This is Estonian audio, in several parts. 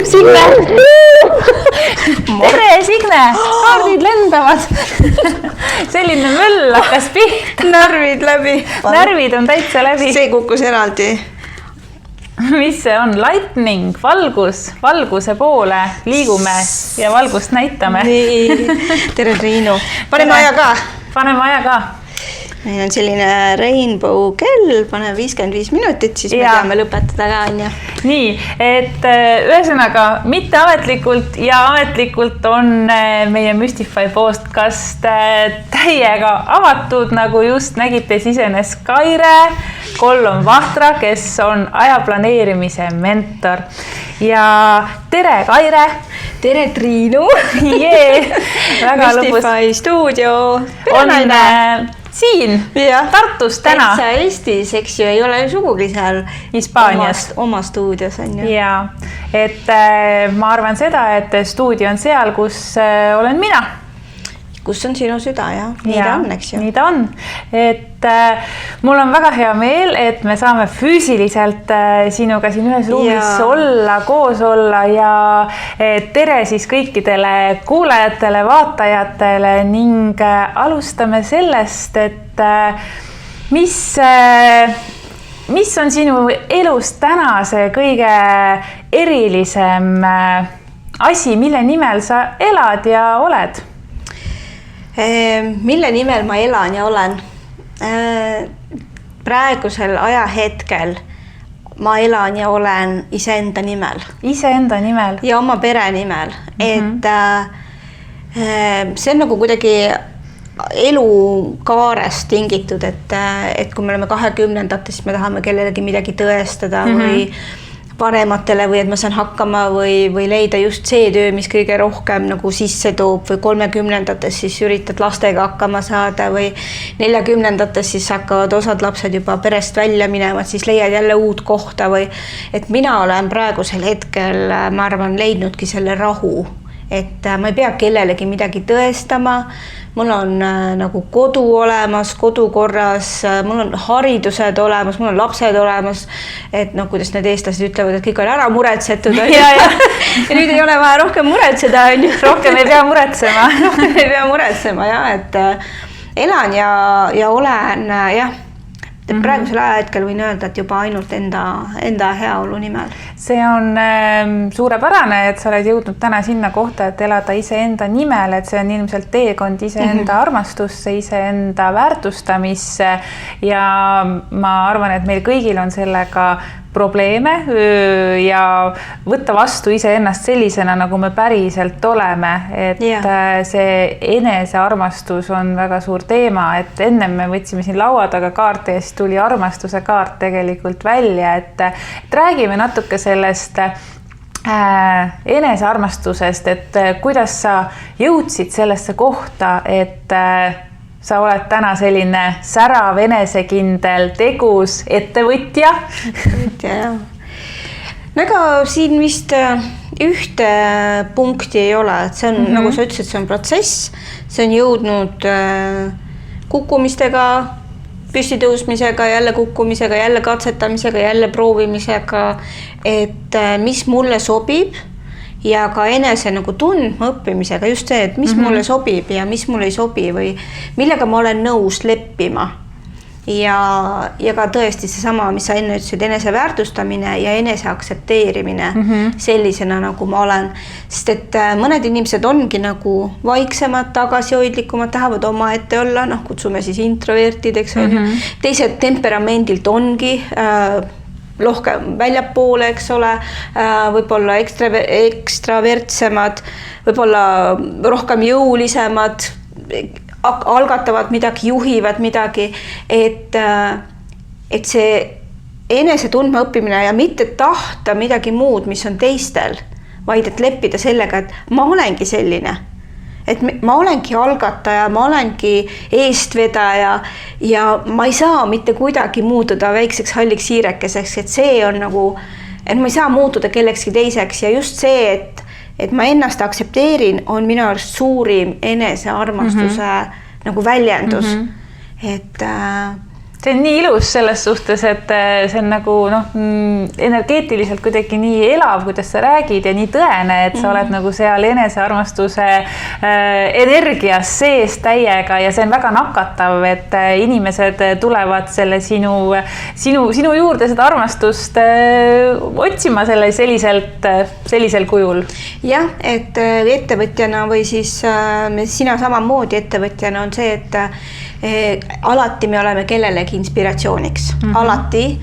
Signe! Tere, Signe! Kaardid lendavad. Selline möll hakkas pihta. Närvid läbi. Närvid on täitsa läbi. See kukkus eraldi. Mis see on? Lightning, valgus, valguse poole liigume ja valgust näitame. Nii, tere Triinu. Paneme aja ka. Paneme aja ka. Meil on selline rainbow kell, paneme 55 minutit, siis me teame lõpetada ka, on ju. Nii, et ühesõnaga mitteametlikult ja ametlikult on meie Mystify podcast täiega avatud, nagu just nägite, sisenes Kaire Kollom Vahtra, kes on aja planeerimise mentor. Ja tere, Kaire! Tere, Triinu! Mystify stuudio! On siin, Tartus täna. Täitsa Eestis, eks ju, ei ole sugugi seal Hispaanias. Oma stuudios on ju. Ja, et ma arvan seda, et stuudio on seal, kus olen mina. Kus on sinu süda, jah? Nii ta on, eks ju. Nii ta on. Et mul on väga hea meel, et me saame füüsiliselt sinuga siin ühes ruumis olla, koos olla ja tere siis kõikidele kuulajatele, vaatajatele ning alustame sellest, et mis on sinu elus täna see kõige erilisem asi, mille nimel sa elad ja oled? Mille nimel ma elan ja olen? Praegusel ajahetkel ma elan ja olen iseenda nimel. Iseenda nimel? Ja oma pere nimel. Et see on nagu kuidagi elukaarest tingitud, et kui me oleme 20-ndates, siis me tahame kellelegi midagi tõestada või vanematele või et ma saan hakkama või leida just see töö, mis kõige rohkem nagu sisse toob või 30-ndates siis üritad lastega hakkama saada või 40-ndates siis hakkavad osad lapsed juba perest välja minema, siis leiad jälle uut kohta või et mina olen praegusel hetkel, ma arvan, leidnudki selle rahu, et ma ei pea kellelegi midagi tõestama. Mul on nagu kodu olemas, kodukorras, mul on haridused olemas, mul on lapsed olemas, et kuidas need eestlased ütlevad, et kõik on ära muretsetud. Ja nüüd ei ole vaja rohkem muretseda. Rohkem ei pea muretsema. Rohkem ei pea muretsema, jah, et elan ja olen, jah. Praegusel ajahetkel võin öelda, et juba ainult enda heaolu nimel. See on suurepärane, et sa oled jõudnud täna sinna kohta, et elada iseenda nimel, et see on ilmselt teekond iseenda armastusse, iseenda väärtustamisse ja ma arvan, et meil kõigil on sellega probleeme ja võtta vastu iseennast sellisena, nagu me päriselt oleme, et see enesearmastus on väga suur teema, et enne me võtsime siin laua taga kaarte ja siis tuli armastuse kaart tegelikult välja, et räägime natuke sellest enesearmastusest, et kuidas sa jõudsid sellesse kohta, et sa oled täna selline särav, enesekindel, tegus ettevõtja. jah. No ega siin vist ühte punkti ei ole, et see on, nagu sa ütlesid, see on protsess, see on jõudnud kukkumistega, püstitõusmisega, jälle kukkumisega, jälle katsetamisega, jälle proovimisega, et mis mulle sobib ja ka enese nagu tundma õppimisega just see, et mis mulle sobib ja mis mulle ei sobi või millega ma olen nõus leppima. Ja ka tõesti seesama, mis sa enne ütlesid, enese väärtustamine ja enese aktsepteerimine sellisena, nagu ma olen. Sest et mõned inimesed ongi nagu vaiksemad, tagasihoidlikumad, tahavad oma ette olla, kutsume siis introvertid, eks on ju. Teised temperamendilt ongi lohkem väljapoole, eks ole, võib-olla ekstravertsemad, võib-olla rohkem jõulisemad, algatavad midagi, juhivad midagi, et see enese tundma õppimine ja mitte tahta midagi muud, mis on teistel, vaid et leppida sellega, et ma olengi selline. Et ma olengi algataja, ma olengi eestvedaja ja ma ei saa mitte kuidagi muutuda väikseks halliks siirekeseks, et see on nagu, et ma ei saa muutuda kellekski teiseks ja just see, et ma ennast aktsepteerin, on minu arust suurim enesearmastuse nagu väljendus. Et see on nii ilus selles suhtes, et see on nagu energeetiliselt kuidagi nii elav, kuidas sa räägid ja nii tõene, et sa oled nagu seal enesearmastuse energias sees täiega ja see on väga nakatav, et inimesed tulevad selle sinu juurde seda armastust otsima sellisel kujul. Jah, et ettevõtjana või siis sina samamoodi ettevõtjana on see, et alati me oleme kellelegi inspiratsiooniks, alati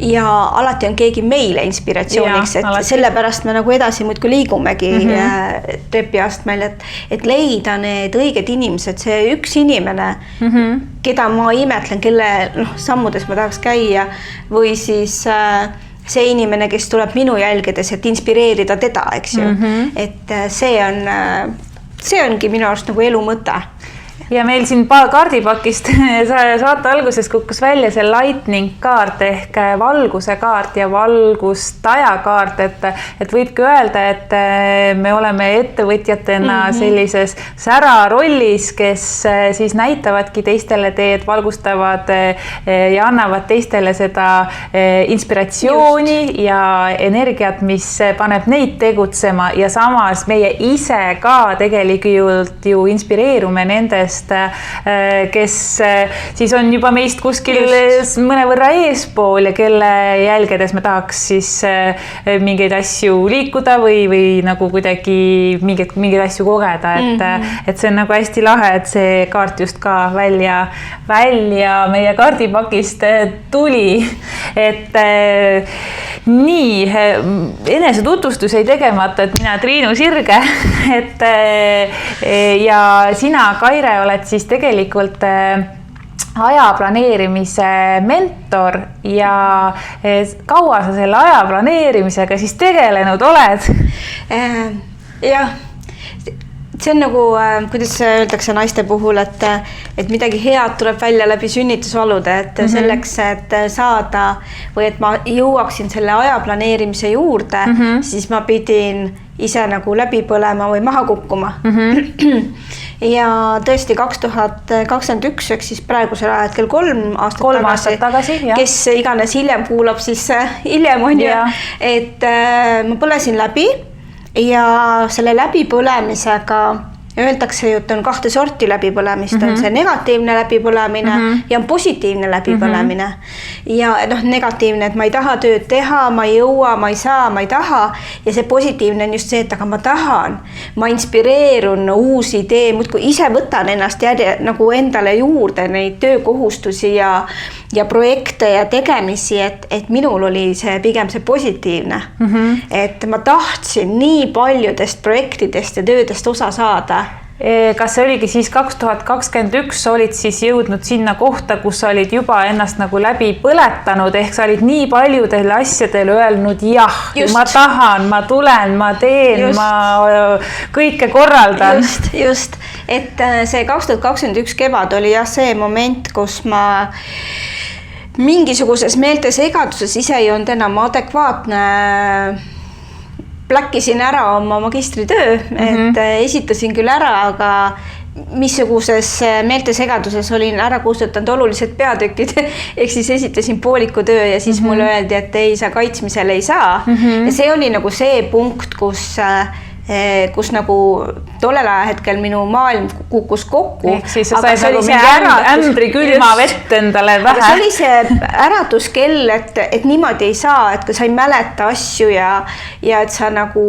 ja alati on keegi meile inspiratsiooniks, et alati. Sellepärast me nagu edasi muudkui liigumegi trepiastmel, et leida need õiged inimesed, see üks inimene, keda ma imetlen, kelle sammudes ma tahaks käia või siis see inimene, kes tuleb minu jälgedes, et inspireerida teda, eks ju, et see ongi minu arust nagu elu mõte. Ja meil siin kaardipakist saate alguses kukkus välja see lightning kaart ehk valguse kaart ja valgustaja kaart, et võibki öelda, et me oleme ettevõtjatena sellises sära rollis, kes siis näitavadki teistele teed, valgustavad ja annavad teistele seda inspiratsiooni ja energiat, mis paneb neid tegutsema ja samas meie ise ka tegelikult ju inspireerume nendest, kes siis on juba meist kuskil mõnevõrra eespool ja kelle jälgedes me tahaks siis mingeid asju liikuda või nagu kuidagi mingeid asju kogeda, et see on nagu hästi lahe, et see kaart just ka välja meie kaardipakist tuli, et nii enesetutvustusi tegemata, et mina Triinu Sirge, et ja sina, Kaire, oled siis tegelikult aja planeerimise mentor ja kaua sa selle aja planeerimisega siis tegelenud oled? Jah, see on nagu, kuidas öeldakse naiste puhul, et midagi head tuleb välja läbi sünnitusvalude, et selleks, et saada või et ma jõuaksin selle aja planeerimise juurde, siis ma pidin ise nagu läbi põlema või maha kukkuma. Ja tõesti 2021, eks siis praegusel hetkel 3 aastat tagasi, kes iganes hiljem kuulab, siis hiljem on ju, et ma põlesin läbi ja selle läbipõlemisega öeldakse ju, et on 2 sorti läbipõlemist, on see negatiivne läbipõlemine ja on positiivne läbipõlemine. Ja negatiivne, et ma ei taha tööd teha, ma ei jõua, ma ei saa, ma ei taha. Ja see positiivne on just see, et aga ma tahan, ma inspireerun uusi idee, muudkui ise võtan ennast nagu endale juurde neid töökohustusi ja projekte ja tegemisi, et minul oli see pigem see positiivne. Et ma tahtsin nii paljudest projektidest ja töödest osa saada. Kas see oligi siis 2021 olid siis jõudnud sinna kohta, kus sa olid juba ennast nagu läbi põletanud, ehk sa olid nii paljudele asjadele öelnud jah, ma tahan, ma tulen, ma teen, ma kõike korraldan. Just, et see 2021 kevad oli jah see moment, kus ma mingisuguses meeltesegaduses ise ei olnud enam adekvaatne, pläkkisin ära oma magistritöö, et esitasin küll ära, aga missuguses meeltesegaduses olin ära kustutanud olulised peatükid, ehk siis esitasin pooliku töö ja siis mulle öeldi, et ei, sa kaitsmisele ei saa. Ja see oli nagu see punkt, kus nagu tollel ajahetkel minu maailm kukkus kokku. Ehk siis sa said nagu mingi ämbri külma vett endale vähe. Aga see oli see äratuskell, et niimoodi ei saa, et kui sa ei mäleta asju ja et sa nagu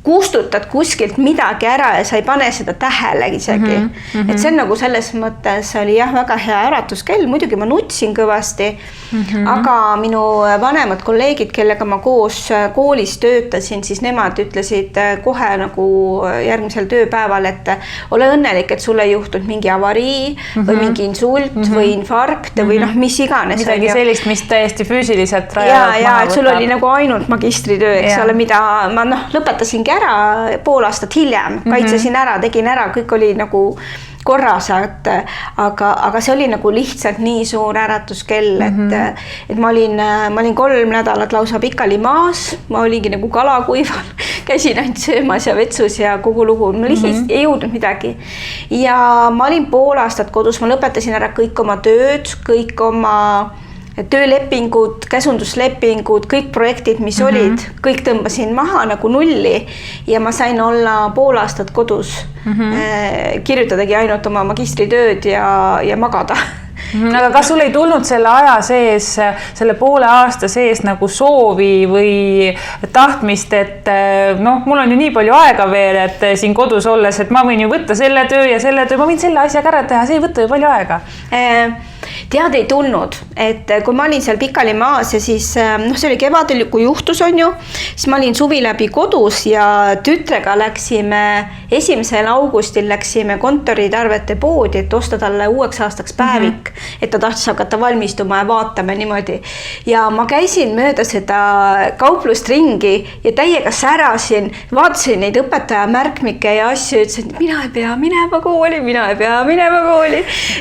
kustutad kuskilt midagi ära ja sa ei pane seda tähele isegi. Et see on nagu selles mõttes oli jah, väga hea äratuskell, muidugi ma nutsin kõvasti, aga minu vanemad kolleegid, kellega ma koos koolis töötasin, siis nemad ütlesid kohe nagu järgmisel tööpäeval, et ole õnnelik, et sul ei juhtunud mingi avarii või mingi insult või infarkt või mis iganes. Midagi sellist, mis täiesti füüsiliselt rajavad maha võtab. Sul oli nagu ainult magistritöö, eks ole, mida ma lõpetasingi ära pool aastat hiljem, kaitsesin ära, tegin ära, kõik oli nagu korras, aga see oli nagu lihtsalt nii suur äratuskell, et ma olin 3 nädalat lausa pikali maas, ma olingi nagu kala kuival, käisin ainult söömas ja vetsus ja kogu lugu, ma lihtsalt ei jõudnud midagi. Ja ma olin pool aastat kodus, ma lõpetasin ära kõik oma tööd, kõik oma töölepingud, käsunduslepingud, kõik projektid, mis olid, kõik tõmbasin maha nagu nulli ja ma sain olla pool aastat kodus, kirjutadagi ainult oma magistritööd ja magada. Aga kas sul ei tulnud selle aja sees, selle poole aasta sees nagu soovi või tahtmist, et noh, mul on ju nii palju aega veel, et siin kodus olles, et ma võin ju võtta selle töö ja selle töö, ma võin selle asjaga ära teha, see ei võtta ju palju aega. Tead ei tulnud, et kui ma olin seal pikali maas ja siis see oli kevadel, kui juhtus on ju, siis ma olin suvi läbi kodus ja tütrega läksime 1. augustil läksime kontoritarvete poodi, et osta talle uueks aastaks päevik, et ta tahtis hakata valmistuma ja vaatame niimoodi. Ja ma käisin mööda seda kauplust ringi ja täiega särasin, vaatasin neid õpetaja märkmikke ja asju, ütlesin, et mina ei pea minema kooli,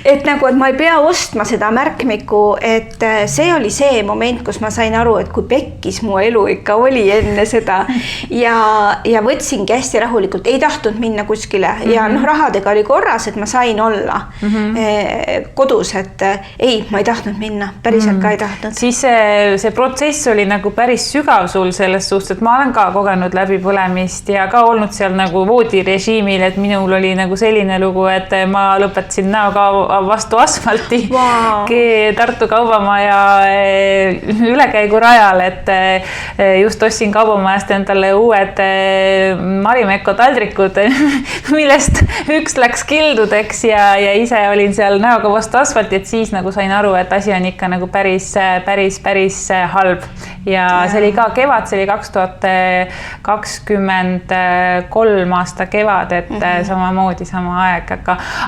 et nagu, et ma ei pea ostma seda märkmikku, et see oli see moment, kus ma sain aru, et kui pekkis mu elu ikka oli enne seda ja võtsingi hästi rahulikult, ei tahtnud minna kuskile ja noh, rahadega oli korras, et ma sain olla kodus, et ei, ma ei tahtnud minna, päriselt ka ei tahtnud. Siis see protsess oli nagu päris sügav sul selles suhtes, et ma olen ka kogenud läbipõlemist ja ka olnud seal nagu voodirežiimil, et minul oli nagu selline lugu, et ma lõpetasin näoga vastu asfalti Tartu Kaubamaja ülekäigurajal, et just ostsin Kaubamajast endale uued Marimekko taldrikud, millest üks läks kildudeks ja ise olin seal näoga vastu asfalti, et siis nagu sain aru, et asi on ikka nagu päris halb. Ja see oli ka kevad, see oli 2023 aasta kevad, et samamoodi sama aeg,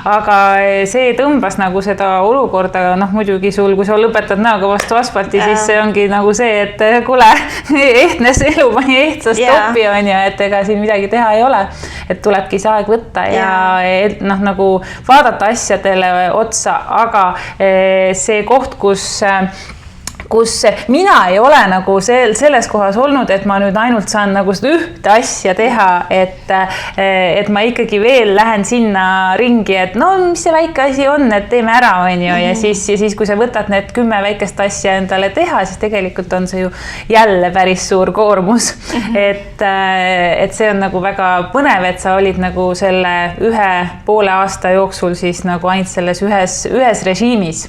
aga see tõmbas nagu seda olukorda, noh muidugi sul, kui sa lõpetad näoga vastu asfalti, siis see ongi nagu see, et kuule, ehtnes elu pani ehtsast toppi on ju, et ega siin midagi teha ei ole, et tulebki see aeg võtta ja noh, nagu vaadata asjadele otsa, aga see koht, kus mina ei ole nagu selles kohas olnud, et ma nüüd ainult saan nagu seda ühte asja teha, et ma ikkagi veel lähen sinna ringi, et no mis see väike asi on, et teeme ära, on ju, ja siis kui sa võtad need 10 väikest asja endale teha, siis tegelikult on see ju jälle päris suur koormus, et see on nagu väga põnev, et sa olid nagu selle 1,5 aasta jooksul siis nagu ainult selles ühes režiimis.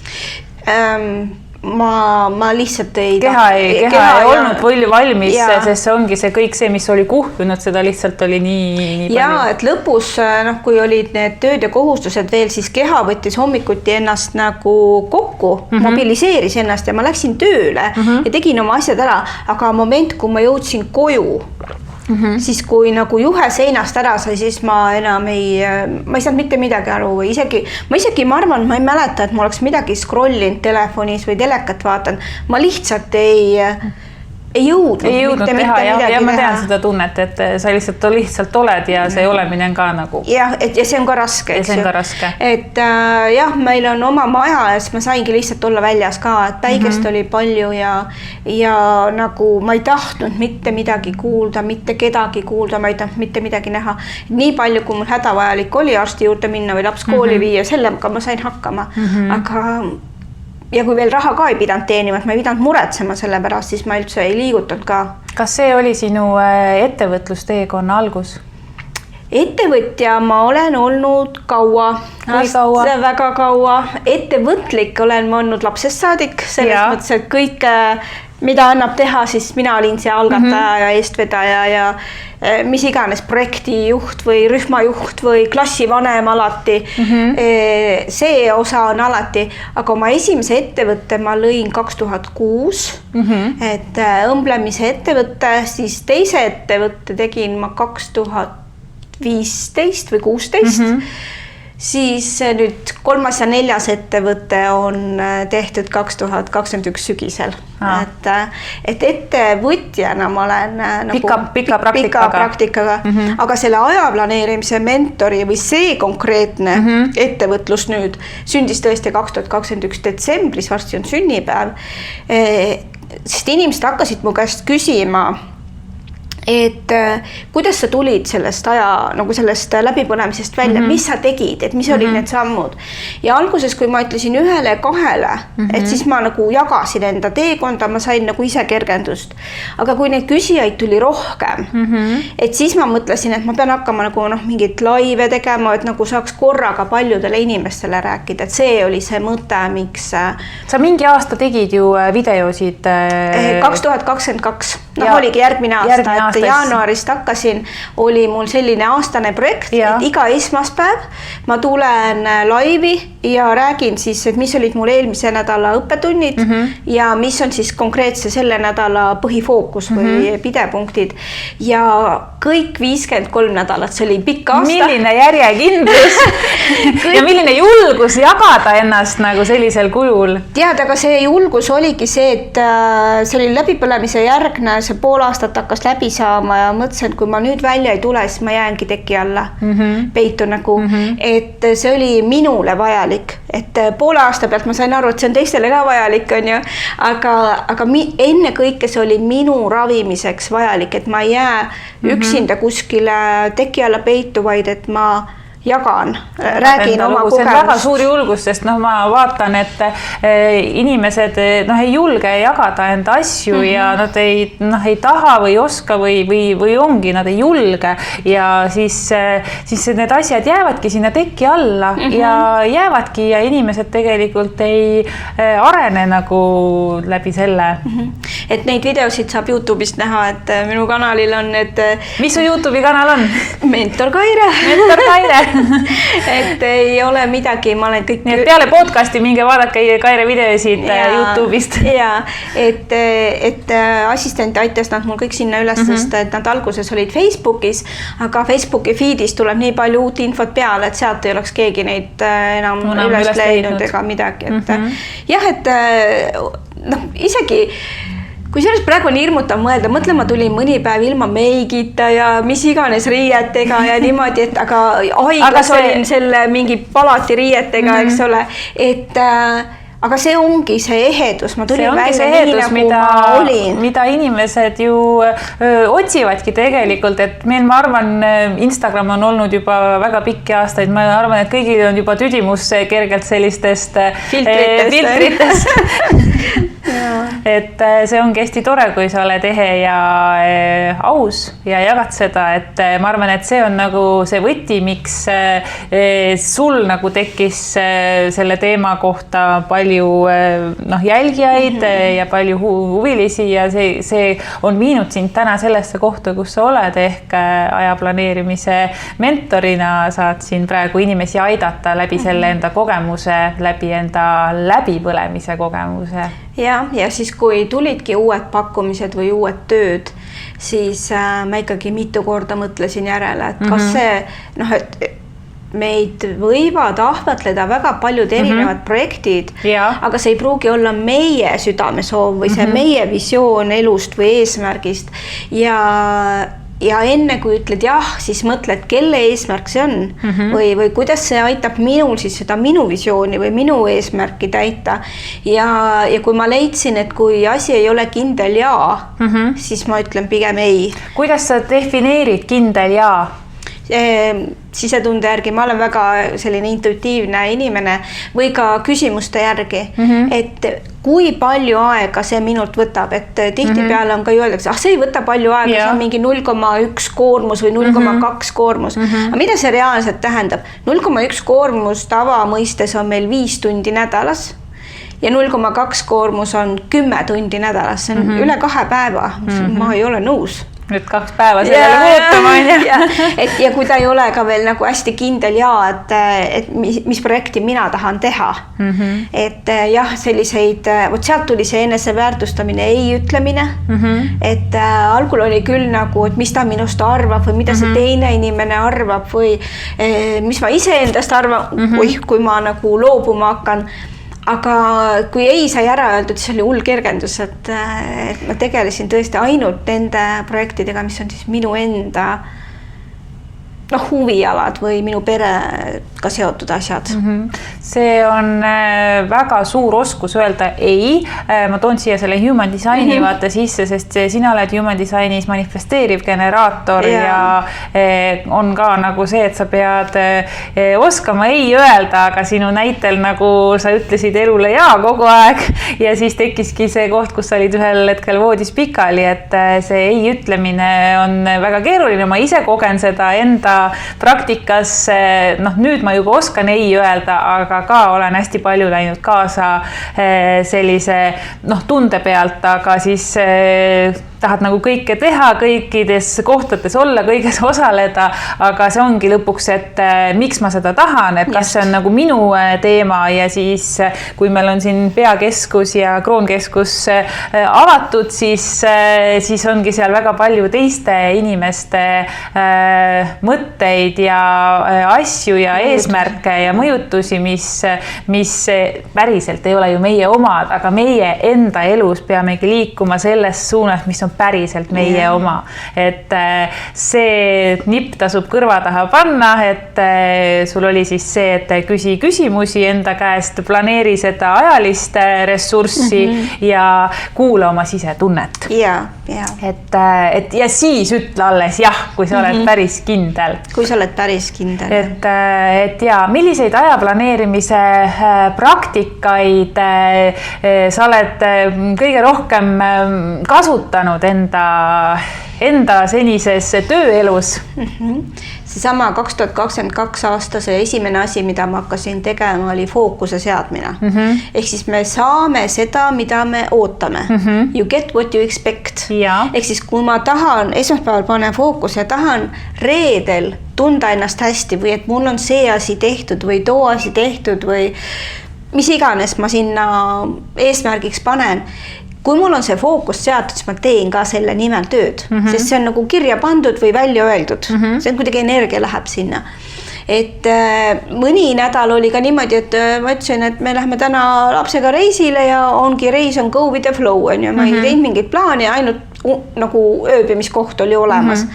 Ma lihtsalt keha ei olnud palju valmis, sest see ongi see kõik see, mis oli kuhjunud, seda lihtsalt oli nii palju. Ja, et lõpus, noh, kui olid need tööd ja kohustused veel, siis keha võttis hommikuti ennast nagu kokku, mobiliseeris ennast ja ma läksin tööle ja tegin oma asjad ära, aga moment, kui ma jõudsin koju, siis kui nagu juhe seinast ära sai, siis ma enam ei saanud mitte midagi aru või ma arvan, ma ei mäleta, et ma oleks midagi scrollinud telefonis või telekat vaatan. Ma lihtsalt ei jõudnud mitte midagi ja ma tean seda tunnet, et sa lihtsalt oled ja see olemine on ka nagu. Ja see on ka raske, eks ju. Et jah, meil on oma maja ja siis ma saingi lihtsalt olla väljas ka, et päigest oli palju ja nagu ma ei tahtnud mitte midagi kuulda, mitte kedagi kuulda, ma ei tahtnud mitte midagi näha. Nii palju, kui mul hädavajalik oli arsti juurde minna või laps kooli viia, sellega ma sain hakkama, aga ja kui veel raha ka ei pidanud teenima, et ma ei pidanud muretsema selle pärast, siis ma üldse ei liigutanud ka. Kas see oli sinu ettevõtlusteekonna algus? Ettevõtja ma olen olnud kaua. Kui kaua? Väga kaua. Ettevõtlik olen ma olnud lapsest saadik, selles mõttes, et kõik, mida annab teha, siis mina olin see algataja ja eestvedaja ja mis iganes projektijuht või rühmajuht või klassivanem alati. See osa on alati, aga oma esimese ettevõtte ma lõin 2006, et õmblemise ettevõtte, siis teise ettevõtte tegin ma 2015 või 16. Siis nüüd 3. ja 4. ettevõte on tehtud 2021 sügisel. Et ettevõtjana ma olen nagu pika praktikaga. Aga selle ajaplaneerimise mentori või see konkreetne ettevõtlus nüüd sündis tõesti 2021 detsembris, varsti on sünnipäev. Sest inimesed hakkasid mu käest küsima, et kuidas sa tulid sellest nagu sellest läbipõlemisest välja, mis sa tegid, et mis olid need sammud. Ja alguses, kui ma ütlesin 1-2, et siis ma nagu jagasin enda teekonda, ma sain nagu ise kergendust. Aga kui neid küsijaid tuli rohkem, et siis ma mõtlesin, et ma pean hakkama nagu mingit laive tegema, et nagu saaks korraga paljudele inimestele rääkida, et see oli see mõte, miks. Sa mingi aasta tegid ju videosid. 2022, oligi järgmine aasta, et jaanuarist hakkasin, oli mul selline aastane projekt, et iga esmaspäev ma tulen laivi ja räägin siis, et mis olid mul eelmise nädala õppetunnid ja mis on siis konkreetse selle nädala põhifookus või pidepunktid. Ja kõik 53 nädalat, see oli pikk aasta. Milline järjekindlus ja milline julgus jagada ennast nagu sellisel kujul? Tead, aga see julgus oligi see, et see oli läbipõlemise järgne, see pool aastat hakkas läbi saama ja mõtlesin, et kui ma nüüd välja ei tule, siis ma jäängi teki alla, peitu nagu, et see oli minule vajalik, et poole aasta pealt ma sain aru, et see on teistele ka vajalik, on ju, aga enne kõike see oli minu ravimiseks vajalik, et ma ei jää üksinda kuskile teki alla peitu, vaid et ma jagan, räägin oma kogemust. See on väga suur julgus, sest ma vaatan, et inimesed ei julge jagada enda asju ja nad ei taha või oska või ongi, nad ei julge ja siis need asjad jäävadki sinna teki alla ja jäävadki ja inimesed tegelikult ei arene nagu läbi selle. Et neid videosid saab YouTube'ist näha, et minu kanalil on need... Mis su YouTube'i kanal on? Mentor Kaire. Mentor Kaire. Et ei ole midagi, ma olen kõik... Nii et peale podcasti minge vaadake Kaire videosid YouTube'ist. Ja, et assistent aitas nad mul kõik sinna üles, sest et nad alguses olid Facebookis, aga Facebooki feedis tuleb nii palju uut infot peale, et sealt ei oleks keegi neid enam üles leidnud ega midagi. Jah, et isegi... Kui sellest praegu on hirmutav mõelda, mõtle, ma tulin mõni päev ilma meigita ja mis iganes riietega ja niimoodi, et aga haiglas olin selle mingi palati riietega, eks ole, et aga see ongi see ehedus, ma tulin välja nii nagu ma olin. Mida inimesed ju otsivadki tegelikult, et meil, ma arvan, Instagram on olnud juba väga pikki aastaid, ma arvan, et kõigil on juba tüdimus kergelt sellistest filtritest. Et see ongi hästi tore, kui sa oled ehe ja aus ja jagad seda, et ma arvan, et see on nagu see võti, miks sul nagu tekkis selle teema kohta palju jälgijaid ja palju huvilisi ja see on viinud sind täna sellesse kohta, kus sa oled ehk ajaplaneerimise mentorina saad siin praegu inimesi aidata läbi selle enda kogemuse, läbi enda läbipõlemise kogemuse. Ja siis kui tulidki uued pakkumised või uued tööd, siis ma ikkagi mitu korda mõtlesin järele, et kas see, et meid võivad ahvatleda väga paljud erinevad projektid, aga see ei pruugi olla meie südamesoov või see meie visioon elust või eesmärgist ja enne kui ütled jah, siis mõtled, kelle eesmärk see on või kuidas see aitab minul siis seda minu visiooni või minu eesmärki täita. Ja kui ma leidsin, et kui asi ei ole kindel siis ma ütlen pigem ei. Kuidas sa defineerid kindel jaa? Sisetunde järgi, ma olen väga selline intuitiivne inimene või ka küsimuste järgi, et kui palju aega see minult võtab, et tihtipeale on ka öeldakse, see ei võta palju aega, see on mingi 0,1 koormus või 0,2 koormus. Aga mida see reaalselt tähendab? 0,1 koormus tavamõistes on meil 5 tundi nädalas ja 0,2 koormus on 10 tundi nädalas, see on üle 2 päeva, ma ei ole nõus. Nüüd 2 päeva sellele muutama, on ju? Ja kui ta ei ole ka veel nagu hästi kindel et mis projekti mina tahan teha. Et jah, selliseid, sealt tuli see eneseväärtustamine, ei ütlemine. Et algul oli küll nagu, et mis ta minust arvab või mida see teine inimene arvab või mis ma ise endast arvan, kui ma nagu loobuma hakkan. Aga kui ei sai ära öeldud, siis oli hull kergendus, et ma tegelesin tõesti ainult nende projektidega, mis on siis minu enda huvialad või minu perega seotud asjad. See on väga suur oskus öelda ei. Ma toon siia selle human designi vaata sisse, sest sina oled human designis manifesteeriv generaator ja on ka nagu see, et sa pead oskama ei öelda, aga sinu näitel nagu sa ütlesid elule ja kogu aeg ja siis tekkiski see koht, kus sa olid ühel hetkel voodis pikali, et see ei ütlemine on väga keeruline. Ma ise kogen seda enda praktikas, nüüd ma juba oskan ei öelda, aga ka olen hästi palju läinud kaasa sellise tunde pealt, aga siis tahad nagu kõike teha, kõikides kohtades olla, kõiges osaleda, aga see ongi lõpuks, et miks ma seda tahan, et kas see on nagu minu teema ja siis kui meil on siin peakeskus ja kroonkeskus avatud, siis ongi seal väga palju teiste inimeste mõtteid ja asju ja eesmärke ja mõjutusi, mis päriselt ei ole ju meie omad, aga meie enda elus peamegi liikuma selles suunas, mis on päriselt meie oma. Et see nipp tasub kõrva taha panna, et sul oli siis see, et küsi küsimusi enda käest, planeeri seda ajalist ressurssi ja kuula oma sisetunnet. Et ja siis ütle alles jah, kui sa oled päris kindel. Kui sa oled päris kindel. Et ja, milliseid ajaplaneerimise praktikaid sa oled kõige rohkem kasutanud enda senises tööelus? Seesama 2022 aasta see esimene asi, mida ma hakkasin tegema, oli fookuse seadmine. Ehk siis me saame seda, mida me ootame. You get what you expect. Ehk siis kui ma tahan, esmaspäeval panen fookuse ja tahan reedel tunda ennast hästi või et mul on see asi tehtud või too asi tehtud või mis iganes ma sinna eesmärgiks panen, kui mul on see fookus seatud, siis ma teen ka selle nimel tööd, sest see on nagu kirja pandud või välja öeldud. See on kuidagi energia läheb sinna. Et mõni nädal oli ka niimoodi, et ma ütlesin, et me lähme täna lapsega reisile ja ongi reis on go with the flow. Ma ei teinud mingit plaani, ainult nagu ööbimiskoht oli olemas.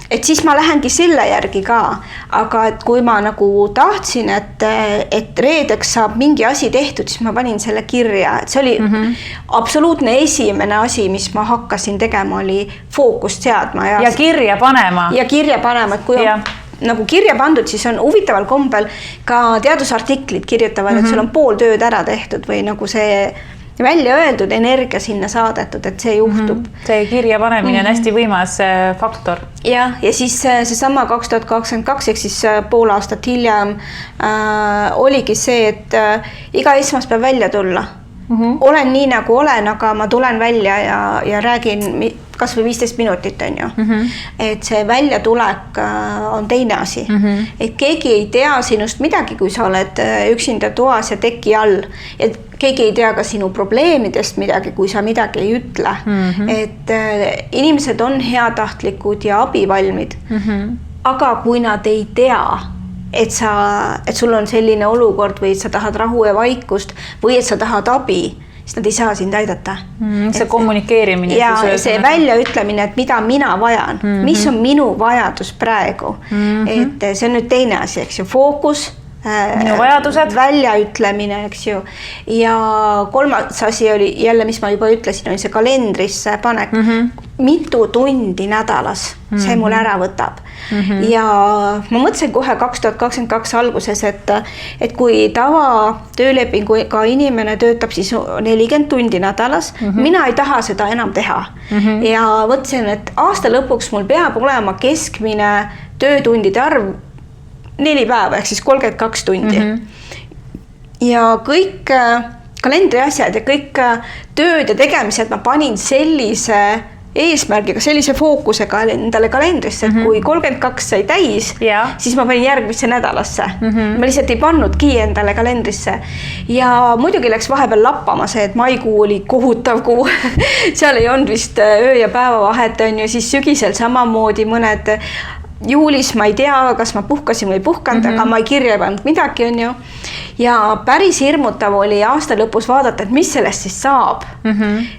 Et siis ma lähengi selle järgi ka, aga et kui ma nagu tahtsin, et reedeks saab mingi asi tehtud, siis ma panin selle kirja, et see oli absoluutne esimene asi, mis ma hakkasin tegema, oli fookust seadma. Ja kirja panema. Ja kirja panema, et kui on nagu kirja pandud, siis on huvitaval kombel ka teadusartiklid kirjutavad, et sul on pool tööd ära tehtud või nagu see välja öeldud energia sinna saadetud, et see juhtub. See kirja panemine on hästi võimas faktor. Ja siis seesama 2022, ehk siis pool aastat hiljem oligi see, et iga esmaspäev välja tulla. Olen nii nagu olen, aga ma tulen välja ja räägin kas või 15 minutit on ju. Et see väljatulek on teine asi. Et keegi ei tea sinust midagi, kui sa oled üksinda toas ja teki all. Et keegi ei tea ka sinu probleemidest midagi, kui sa midagi ei ütle. Et inimesed on heatahtlikud ja abivalmid. Aga kui nad ei tea, et sul on selline olukord või et sa tahad rahu ja vaikust või et sa tahad abi, siis nad ei saa sind aidata. See kommunikeerimine. Ja see väljaütlemine, et mida mina vajan, mis on minu vajadus praegu. Et see on nüüd teine asi, eks ju, fookus, minu vajadused, väljaütlemine, eks ju. Ja kolmas asi oli jälle, mis ma juba ütlesin, on see kalendrisse panek. Mitu tundi nädalas see mul ära võtab. Ja ma mõtlesin kohe 2022 alguses, et kui tava töölepinguga inimene töötab siis 40 tundi nädalas, mina ei taha seda enam teha. Ja mõtlesin, et aasta lõpuks mul peab olema keskmine töötundide arv 4 päeva, ehk siis 32 tundi. Ja kõik kalendri asjad ja kõik tööd ja tegemised ma panin sellise eesmärgiga, sellise fookusega endale kalendrisse, et kui 32 sai täis, siis ma panin järgmisse nädalasse. Ma lihtsalt ei pannudki endale kalendrisse. Ja muidugi läks vahepeal lappama see, et maikuu oli kohutav kuu. Seal ei olnud vist öö ja päeva vahet, on ju, siis sügisel samamoodi mõned juulis ma ei tea, kas ma puhkasin või puhkanud, aga ma ei kirja pannud midagi, on ju. Ja päris hirmutav oli aasta lõpus vaadata, et mis sellest siis saab.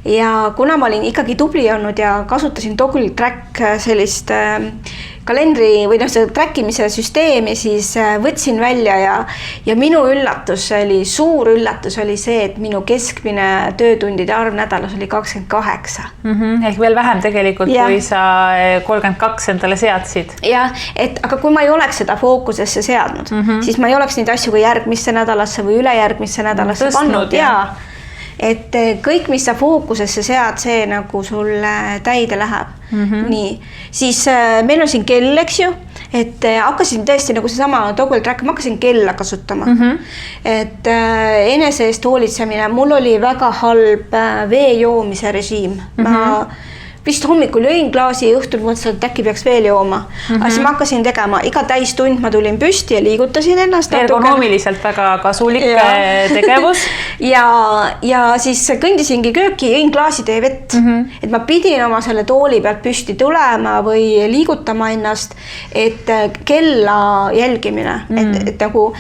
Ja kuna ma olin ikkagi tubli olnud ja kasutasin Toggle Track sellist kalendri või noh, see trackimise süsteemi, siis võtsin välja ja minu suur üllatus oli see, et minu keskmine töötundide arv nädalas oli 28. Ehk veel vähem tegelikult, kui sa 32 endale seadsid. Ja, aga kui ma ei oleks seda fookusesse seadnud, siis ma ei oleks neid asju ka järgmisse nädalasse või ülejärgmisse nädalasse pannud ja et kõik, mis sa fookusesse sead, see nagu sulle täide läheb. Nii, siis meil on siin kell, eks ju, et hakkasin tõesti nagu seesama toggle track, ma hakkasin kella kasutama. Et enese eest hoolitsemine, mul oli väga halb vee joomise režiim. Ma vist hommikul jõin klaasi ja õhtul mõtlesin, et äkki peaks veel jooma. Aga siis ma hakkasin tegema, iga täistund ma tulin püsti ja liigutasin ennast. Ergonoomiliselt väga kasulik tegevus. Ja siis kõndisingi kööki, jõin klaasitäie vett. Et ma pidin oma selle tooli pealt püsti tulema või liigutama ennast, et kella jälgimine. Et nagu,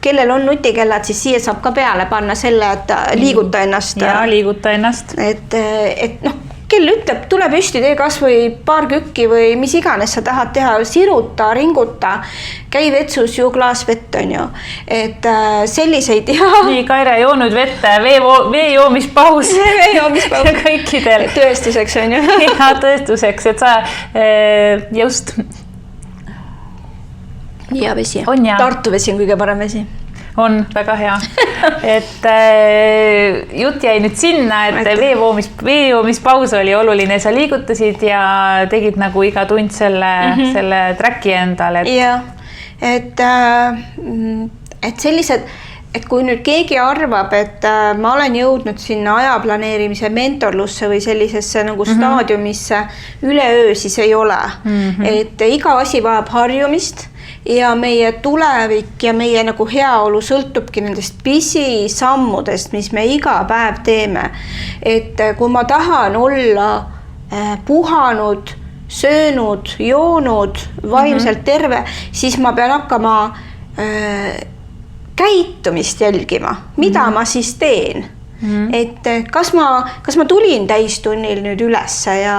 kellel on nutikellad, siis siia saab ka peale panna selle, et liiguta ennast. Ja liiguta ennast. Et kell ütleb, tule püsti, tee kas või paar kükki või mis iganes sa tahad teha, siruta, ringuta, käi vetsus, ju klaas vett on ju. Et selliseid Nii, Kaire, joo nüüd vette, vee joomispaus. Vee joomispaus. Kõikidel. Tõestuseks on ju. Ja, tõestuseks, et sa just. Ja vesi. On ja. Tartu vesi on kõige parem vesi. On väga hea, et jutt jäi nüüd sinna, et vee joomispaus oli oluline, sa liigutasid ja tegid nagu iga tund selle tracki endale. Ja, et sellised, et kui nüüd keegi arvab, et ma olen jõudnud sinna ajaplaneerimise mentorlusse või sellisesse nagu staadiumisse üleöö, siis ei ole. Et iga asi vajab harjumist ja meie tulevik ja meie nagu heaolu sõltubki nendest pisisammudest, mis me iga päev teeme. Et kui ma tahan olla puhanud, söönud, joonud, vaimselt terve, siis ma pean hakkama käitumist jälgima, mida ma siis teen. Et kas ma tulin täistunnil nüüd ülesse ja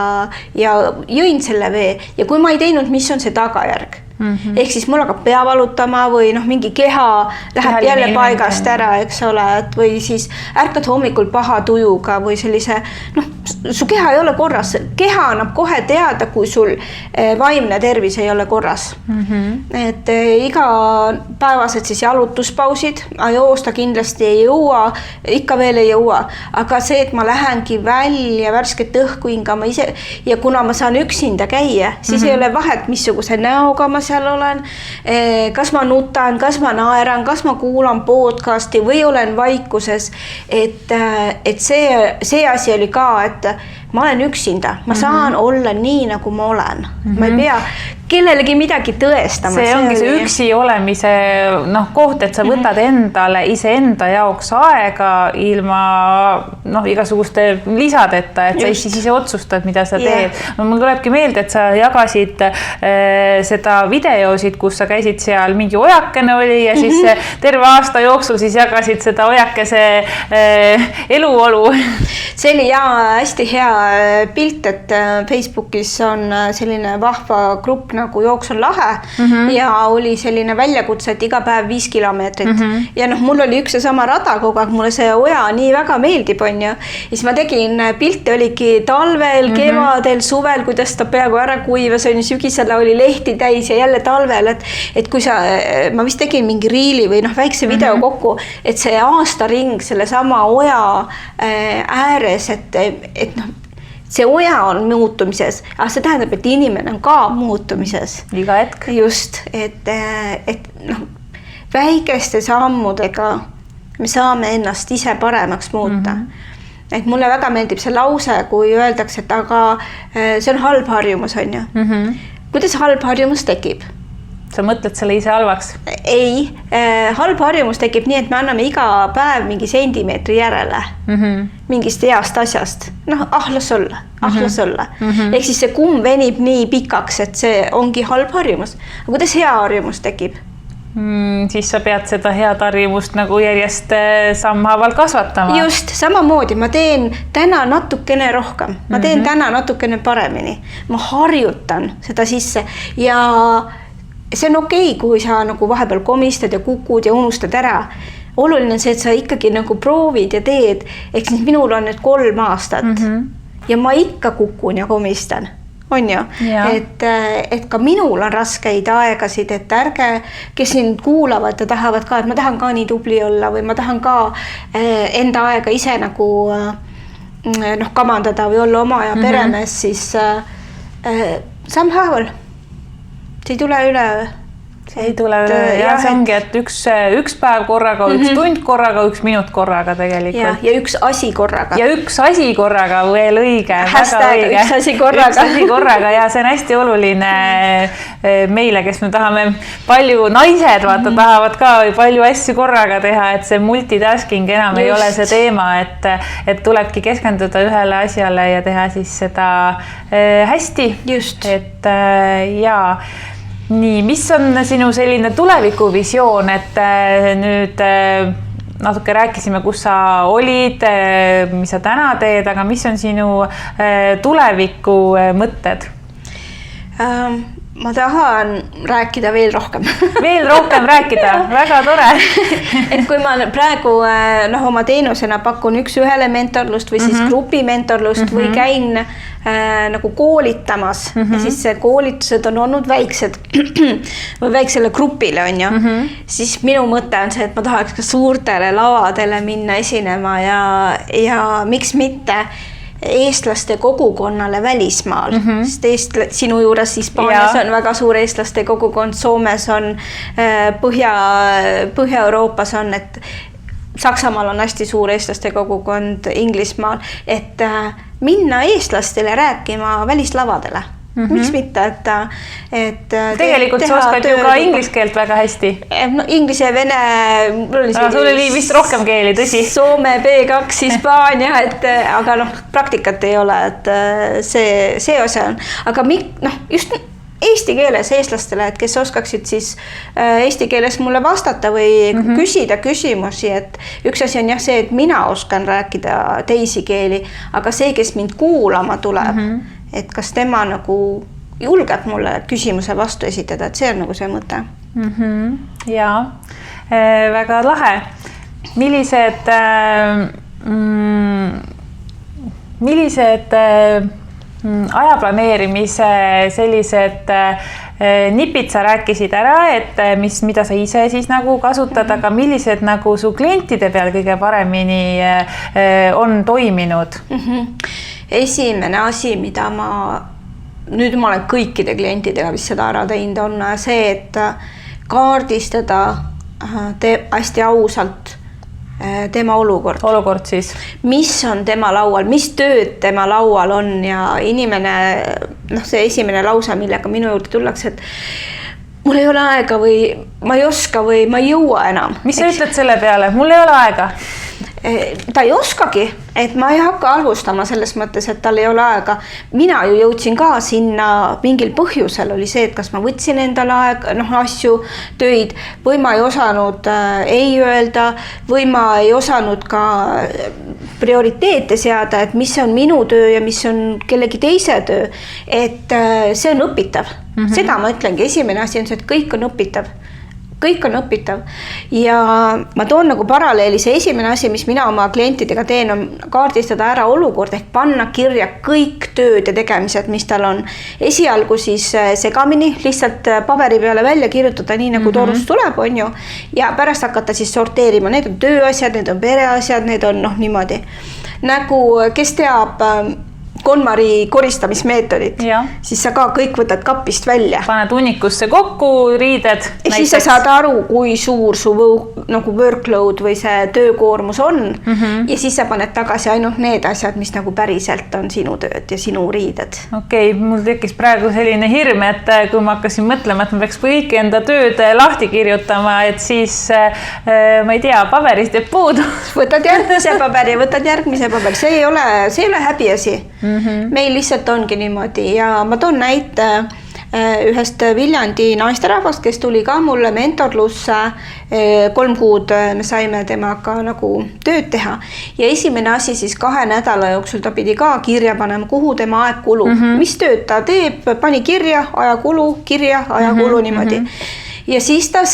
jõin selle vee ja kui ma ei teinud, mis on see tagajärg? Ehk siis mul hakkab pea valutama või mingi keha läheb jälle paigast ära, eks ole, et või siis ärkad hommikul paha tujuga või sellise, su keha ei ole korras, keha annab kohe teada, kui sul vaimne tervis ei ole korras. Et iga päevased siis jalutuspausid, joosta kindlasti ei jõua, ikka veel ei jõua, aga see, et ma lähengi välja värsket õhku hingama ise ja kuna ma saan üksinda käia, siis ei ole vahet, missuguse näoga ma seal olen, kas ma nutan, kas ma naeran, kas ma kuulan podcasti või olen vaikuses, et see asi oli ka, et ma olen üksinda, ma saan olla nii, nagu ma olen. Ma ei pea kellelegi midagi tõestama. See ongi see üksi olemise koht, et sa võtad endale iseenda jaoks aega ilma igasuguste lisadeta, et sa ise otsustad, mida sa teed. Mul tulebki meelde, et sa jagasid seda videosid, kus sa käisid seal, mingi ojakene oli ja siis terve aasta jooksul siis jagasid seda ojakese eluolu. See oli hästi hea pilt, et Facebookis on selline vahva grupp nagu Jooks on lahe ja oli selline väljakutse, et iga päev 5 kilomeetrit. Ja mul oli üks ja sama rada kogu aeg, mulle see oja nii väga meeldib, on ju. Ja siis ma tegin pilte, oligi talvel, kevadel, suvel, kuidas ta peaaegu ära kuivas, on sügisel oli lehti täis ja jälle talvel, et kui ma vist tegin mingi riili või väikse video kokku, et see aastaring selle sama oja ääres, et see oja on muutumises, aga see tähendab, et inimene on ka muutumises. Iga hetk. Just, et väikeste sammudega me saame ennast ise paremaks muuta. Et mulle väga meeldib see lause, kui öeldakse, et aga see on halb harjumus, on ju. Kuidas halb harjumus tekib? Sa mõtled selle ise halvaks? Ei, halb harjumus tekib nii, et me anname iga päev mingi sentimeetri järele mingist heast asjast. Las olla. Ehk siis see kumm venib nii pikaks, et see ongi halb harjumus. Aga kuidas hea harjumus tekib? siis sa pead seda head harjumust nagu järjest sammhaaval kasvatama. Just, samamoodi ma teen täna natukene rohkem, ma teen täna natukene paremini, ma harjutan seda sisse ja see on okei, kui sa nagu vahepeal komistad ja kukud ja unustad ära. Oluline on see, et sa ikkagi nagu proovid ja teed, eks siis minul on nüüd 3 aastat ja ma ikka kukun ja komistan. On ju, et ka minul on raskeid aegasid, et ärge, kes sind kuulavad ja tahavad ka, et ma tahan ka nii tubli olla või ma tahan ka enda aega ise nagu kamandada või olla oma ja peremees, siis sammhaaval. See ei tule üle. See ei tule ja see ongi, et üks päev korraga, üks tund korraga, 1 minut korraga tegelikult. Ja üks asi korraga. Ja üks asi korraga veel õige. Hashtag üks asi korraga. Üks asi korraga ja see on hästi oluline meile, kes me tahame palju, naised tahavad ka palju asju korraga teha, et see multitasking enam ei ole see teema, et tulebki keskenduda ühele asjale ja teha siis seda hästi. Just. Et jaa. Nii, mis on sinu selline tulevikuvisioon, et nüüd natuke rääkisime, kus sa olid, mis sa täna teed, aga mis on sinu tuleviku mõtted? Ma tahan rääkida veel rohkem. Veel rohkem rääkida, väga tore. Et kui ma praegu oma teenusena pakun 1-1 mentorlust või siis grupi mentorlust või käin nagu koolitamas ja siis see koolitused on olnud väiksed või väiksele grupile on ju, siis minu mõte on see, et ma tahaks ka suurtele lavadele minna esinema ja miks mitte eestlaste kogukonnale välismaal, sest sinu juures Hispaanias on väga suur eestlaste kogukond, Soomes on Põhja-Euroopas on, et Saksamaal on hästi suur eestlaste kogukond, Inglismaal, et minna eestlastele rääkima välislavadele. Miks mitte, et tegelikult sa oskad ju ka inglise keelt väga hästi. No, inglise ja vene sul oli vist rohkem keeli, tõsi? Soome, B2, Hispaania, aga praktikat ei ole, et see osa on. Aga just eesti keeles eestlastele, et kes oskaksid siis eesti keeles mulle vastata või küsida küsimusi, et üks asi on jah see, et mina oskan rääkida teisi keeli, aga see, kes mind kuulama tuleb, et kas tema nagu julgeb mulle küsimuse vastu esitada, et see on nagu see mõte. Jaa, väga lahe. Millised ajaplaneerimise sellised nipid sa rääkisid ära, et mida sa ise siis nagu kasutad, aga millised nagu su klientide peal kõige paremini on toiminud? Esimene asi, mida ma olen kõikide klientidega, mis seda ära teinud, on see, et kaardistada hästi ausalt tema olukord. Olukord siis. Mis on tema laual, mis tööd tema laual on ja inimene, see esimene lausa, millega minu juurde tullakse, et mul ei ole aega või ma ei oska või ma ei jõua enam. Mis sa ütled selle peale? Mul ei ole aega. Ta ei oskagi, et ma ei hakka halvustama selles mõttes, et tal ei ole aega. Mina ju jõudsin ka sinna mingil põhjusel oli see, et kas ma võtsin endale aega, asju, töid või ma ei osanud ei öelda või ma ei osanud ka prioriteete seada, et mis on minu töö ja mis on kellegi teise töö. Et see on õpitav. Seda ma ütlengi, esimene asi on see, et kõik on õpitav. Kõik on õpitav ja ma toon nagu paralleeli, see esimene asi, mis mina oma klientidega teen, on kaardistada ära olukord ehk panna kirja kõik tööd ja tegemised, mis tal on. Esialgu siis segamini lihtsalt paberi peale välja kirjutada nii nagu torust tuleb, on ju, ja pärast hakata siis sorteerima, need on tööasjad, need on pereasjad, need on niimoodi. Nagu kes teab KonMari koristamismeetodit, siis sa ka kõik võtad kapist välja. Paned hunnikusse kokku riided. Ja siis sa saad aru, kui suur su nagu workload või see töökoormus on ja siis sa paned tagasi ainult need asjad, mis nagu päriselt on sinu tööd ja sinu riided. Okei, mul tekkis praegu selline hirm, et kui ma hakkasin mõtlema, et ma peaks kõik enda tööd lahti kirjutama, et siis ma ei tea, paberist jääb puudu. Võtad järgmise paberi ja võtad järgmise paberi. See ei ole häbiasi. Meil lihtsalt ongi niimoodi ja ma toon näite ühest Viljandi naisterahvast, kes tuli ka mulle mentorlusse. 3 kuud me saime temaga nagu tööd teha ja esimene asi siis 2 nädala jooksul ta pidi ka kirja panema, kuhu tema aeg kulub, mis tööd ta teeb, pani kirja, ajakulu, niimoodi. Ja siis ta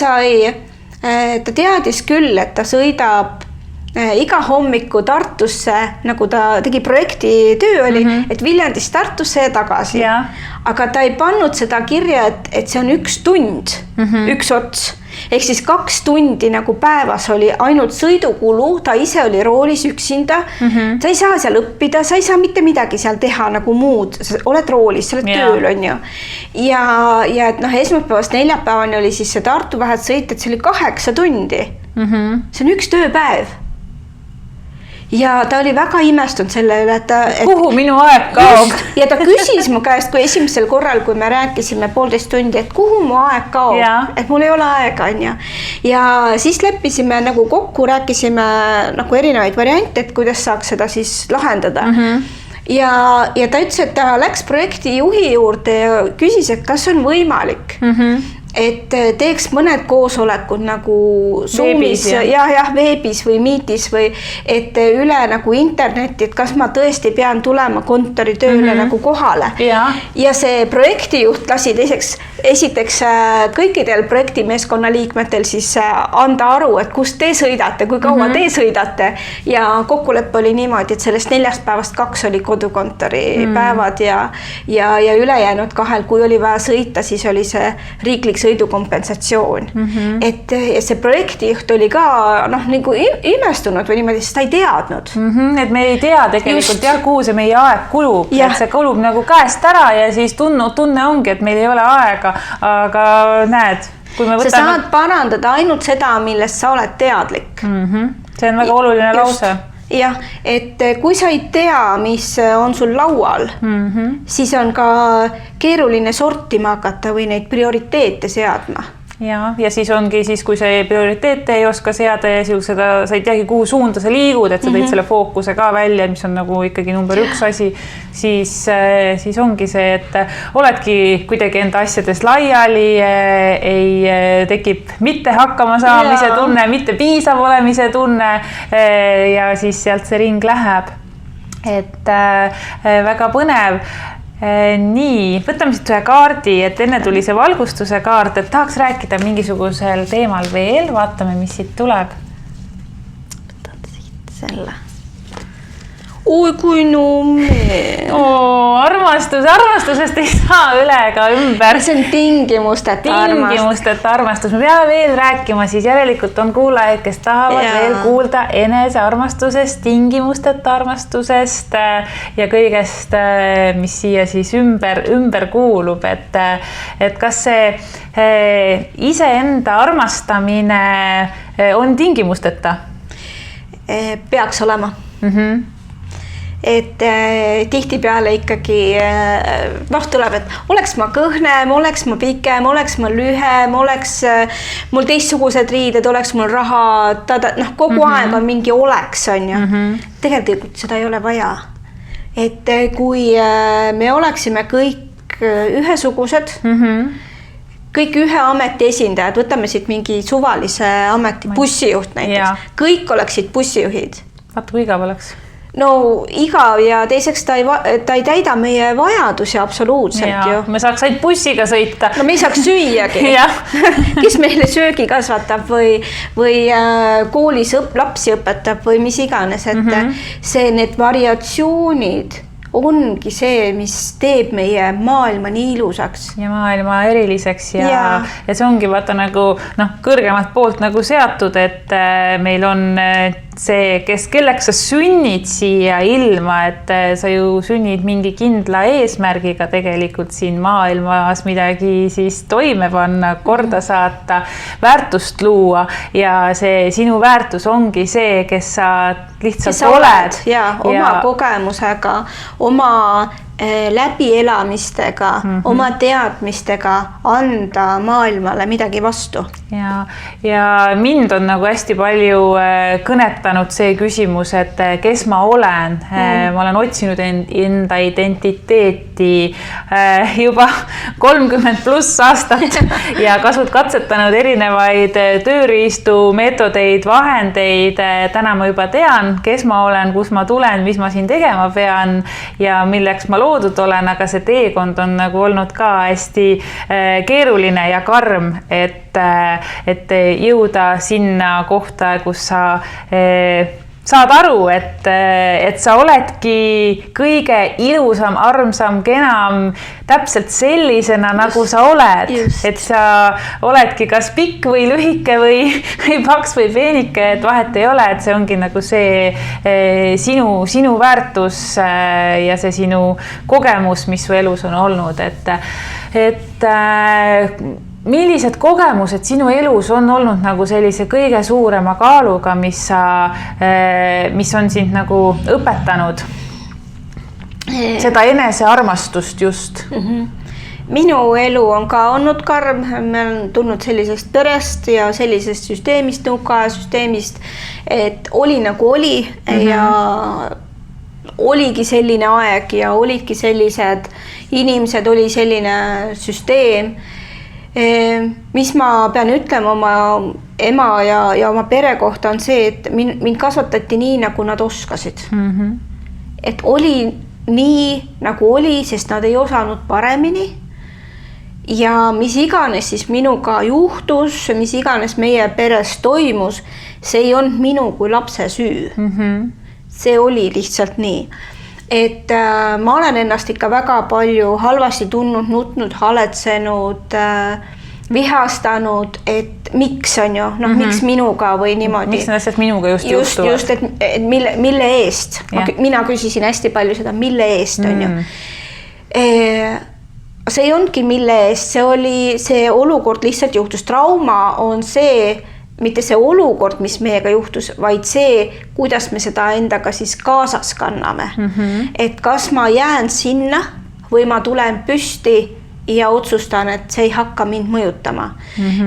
teadis küll, et ta sõidab iga hommiku Tartusse, nagu ta tegi projekti töö oli, et Viljandist Tartusse ja tagasi. Aga ta ei pannud seda kirja, et see on 1 tund, 1 ots. Ehk siis 2 tundi nagu päevas oli ainult sõidukulu, ta ise oli roolis üksinda. Sa ei saa seal õppida, sa ei saa mitte midagi seal teha nagu muud. Sa oled roolis, sa oled tööl, on ju. Ja et esmaspäevast neljapäevani oli siis see Tartu vahet sõit, et see oli 8 tundi. See on 1 tööpäev. Ja ta oli väga imestunud selle üle, et kuhu minu aeg kaob? Ja ta küsis mu käest, kui esimesel korral, kui me rääkisime 1,5 tundi, et kuhu mu aeg kaob, et mul ei ole aega, on ju. Ja siis leppisime nagu kokku, rääkisime nagu erinevaid variante, et kuidas saaks seda siis lahendada. Ja ta ütles, et ta läks projekti juhi juurde ja küsis, et kas on võimalik. Et teeks mõned koosolekud nagu Zoomis veebis või Meetis või et üle nagu internetti, et kas ma tõesti pean tulema kontoritööle nagu kohale. Ja see projektijuht lasi esiteks kõikidel projektimeeskonna liikmetel siis anda aru, et kust te sõidate, kui kaua te sõidate. Ja kokkulepe oli niimoodi, et sellest 4 päevast 2 oli kodukontori päevad ja ülejäänud 2, kui oli vaja sõita, siis oli see riiklik sõidukompensatsioon. Et see projektijuht oli ka nagu imestunud või niimoodi, sest ta ei teadnud. Et me ei tea tegelikult kuhu see meie aeg kulub. Et see kulub nagu käest ära ja siis tunne ongi, et meil ei ole aega, aga näed, kui me võtame... Sa saad parandada ainult seda, millest sa oled teadlik. See on väga oluline lause. Jah, et kui sa ei tea, mis on sul laual, siis on ka keeruline sortima hakata või neid prioriteete seadma. Ja siis ongi siis, kui see prioriteete ei oska seada ja sa ei teagi, kuhu suunda sa liigud, et sa tõid selle fookuse ka välja, mis on nagu ikkagi number 1 asi, siis ongi see, et oledki kuidagi enda asjadest laiali, tekib mitte hakkama saamise tunne, mitte piisav olemise tunne ja siis sealt see ring läheb. Et väga põnev. Nii, võtame siit ühe kaardi, et enne tuli see valgustuse kaart, et tahaks rääkida mingisugusel teemal veel, vaatame, mis siit tuleb. Võtad siit selle. Oi, kui numme. Armastusest ei saa üle ega ümber. See on tingimusteta armastus. Me peame veel rääkima, siis järelikult on kuulajaid, kes tahavad veel kuulda enese armastusest, tingimusteta armastusest ja kõigest, mis siia siis ümber kuulub. Et kas see iseenda armastamine on tingimusteta? Peaks olema. Et tihtipeale ikkagi tuleb, et oleks ma kõhnem, oleks ma pikem, oleks ma lühem, oleks mul teistsugused riided, oleks mul raha, kogu aeg on mingi oleks, on ju. Tegelikult seda ei ole vaja. Et kui me oleksime kõik ühesugused, kõik ühe ameti esindajad, võtame siit mingi suvalise ameti, bussijuht näiteks, kõik oleksid bussijuhid. Vaata, kui igav oleks. No igav ja teiseks ta ei täida meie vajadusi absoluutselt ju. Me saaks ainult bussiga sõita. No me ei saaks süüagi. Kes meile söögi kasvatab või koolis lapsi õpetab või mis iganes, et need variatsioonid ongi see, mis teeb meie maailma nii ilusaks. Ja maailma eriliseks ja see ongi vaata nagu kõrgemalt poolt nagu seatud, et meil on see, kelleks sa sünnid siia ilma, et sa ju sünnid mingi kindla eesmärgiga tegelikult siin maailmas midagi siis toime panna, korda saata, väärtust luua ja see sinu väärtus ongi see, kes sa lihtsalt oled. Ja oma kogemusega, oma läbielamistega, oma teadmistega anda maailmale midagi vastu. Ja mind on nagu hästi palju kõnetanud ärritanud see küsimus, et kes ma olen. Ma olen otsinud enda identiteeti juba 30+ aastat ja katsetanud erinevaid tööriistu, meetodeid, vahendeid. Täna ma juba tean, kes ma olen, kus ma tulen, mis ma siin tegema pean ja milleks ma loodud olen, aga see teekond on nagu olnud ka hästi keeruline ja karm, et jõuda sinna kohta, kus sa saad aru, et sa oledki kõige ilusam, armsam, kenam, täpselt sellisena, nagu sa oled. Et sa oledki kas pikk või lühike või paks või peenike, et vahet ei ole, et see ongi nagu see sinu väärtus ja see sinu kogemus, mis su elus on olnud. Et millised kogemused sinu elus on olnud nagu sellise kõige suurema kaaluga, mis on sind nagu õpetanud? Seda enesearmastust just. Minu elu on ka olnud karm. Ma olen tulnud sellisest perest ja sellisest süsteemist, nõukaaja-süsteemist, et oli nagu oli ja oligi selline aeg ja olidki sellised inimesed, oli selline süsteem. Mis ma pean ütlema oma ema ja oma pere kohta on see, et mind kasvatati nii, nagu nad oskasid. Et oli nii, nagu oli, sest nad ei osanud paremini. Ja mis iganes siis minuga juhtus, mis iganes meie peres toimus, see ei olnud minu kui lapse süü. See oli lihtsalt nii. Et ma olen ennast ikka väga palju halvasti tundnud, nutnud, haletsenud, vihastanud, et miks on ju, miks minuga või niimoodi. Miks need asjad minuga just juhtuvad? Just, et mille eest. Mina küsisin hästi palju seda, mille eest on ju. See ei olnudki mille eest, see olukord lihtsalt juhtus. Trauma on see, mitte see olukord, mis meiega juhtus, vaid see, kuidas me seda endaga siis kaasas kanname. Et kas ma jään sinna või ma tulen püsti ja otsustan, et see ei hakka mind mõjutama.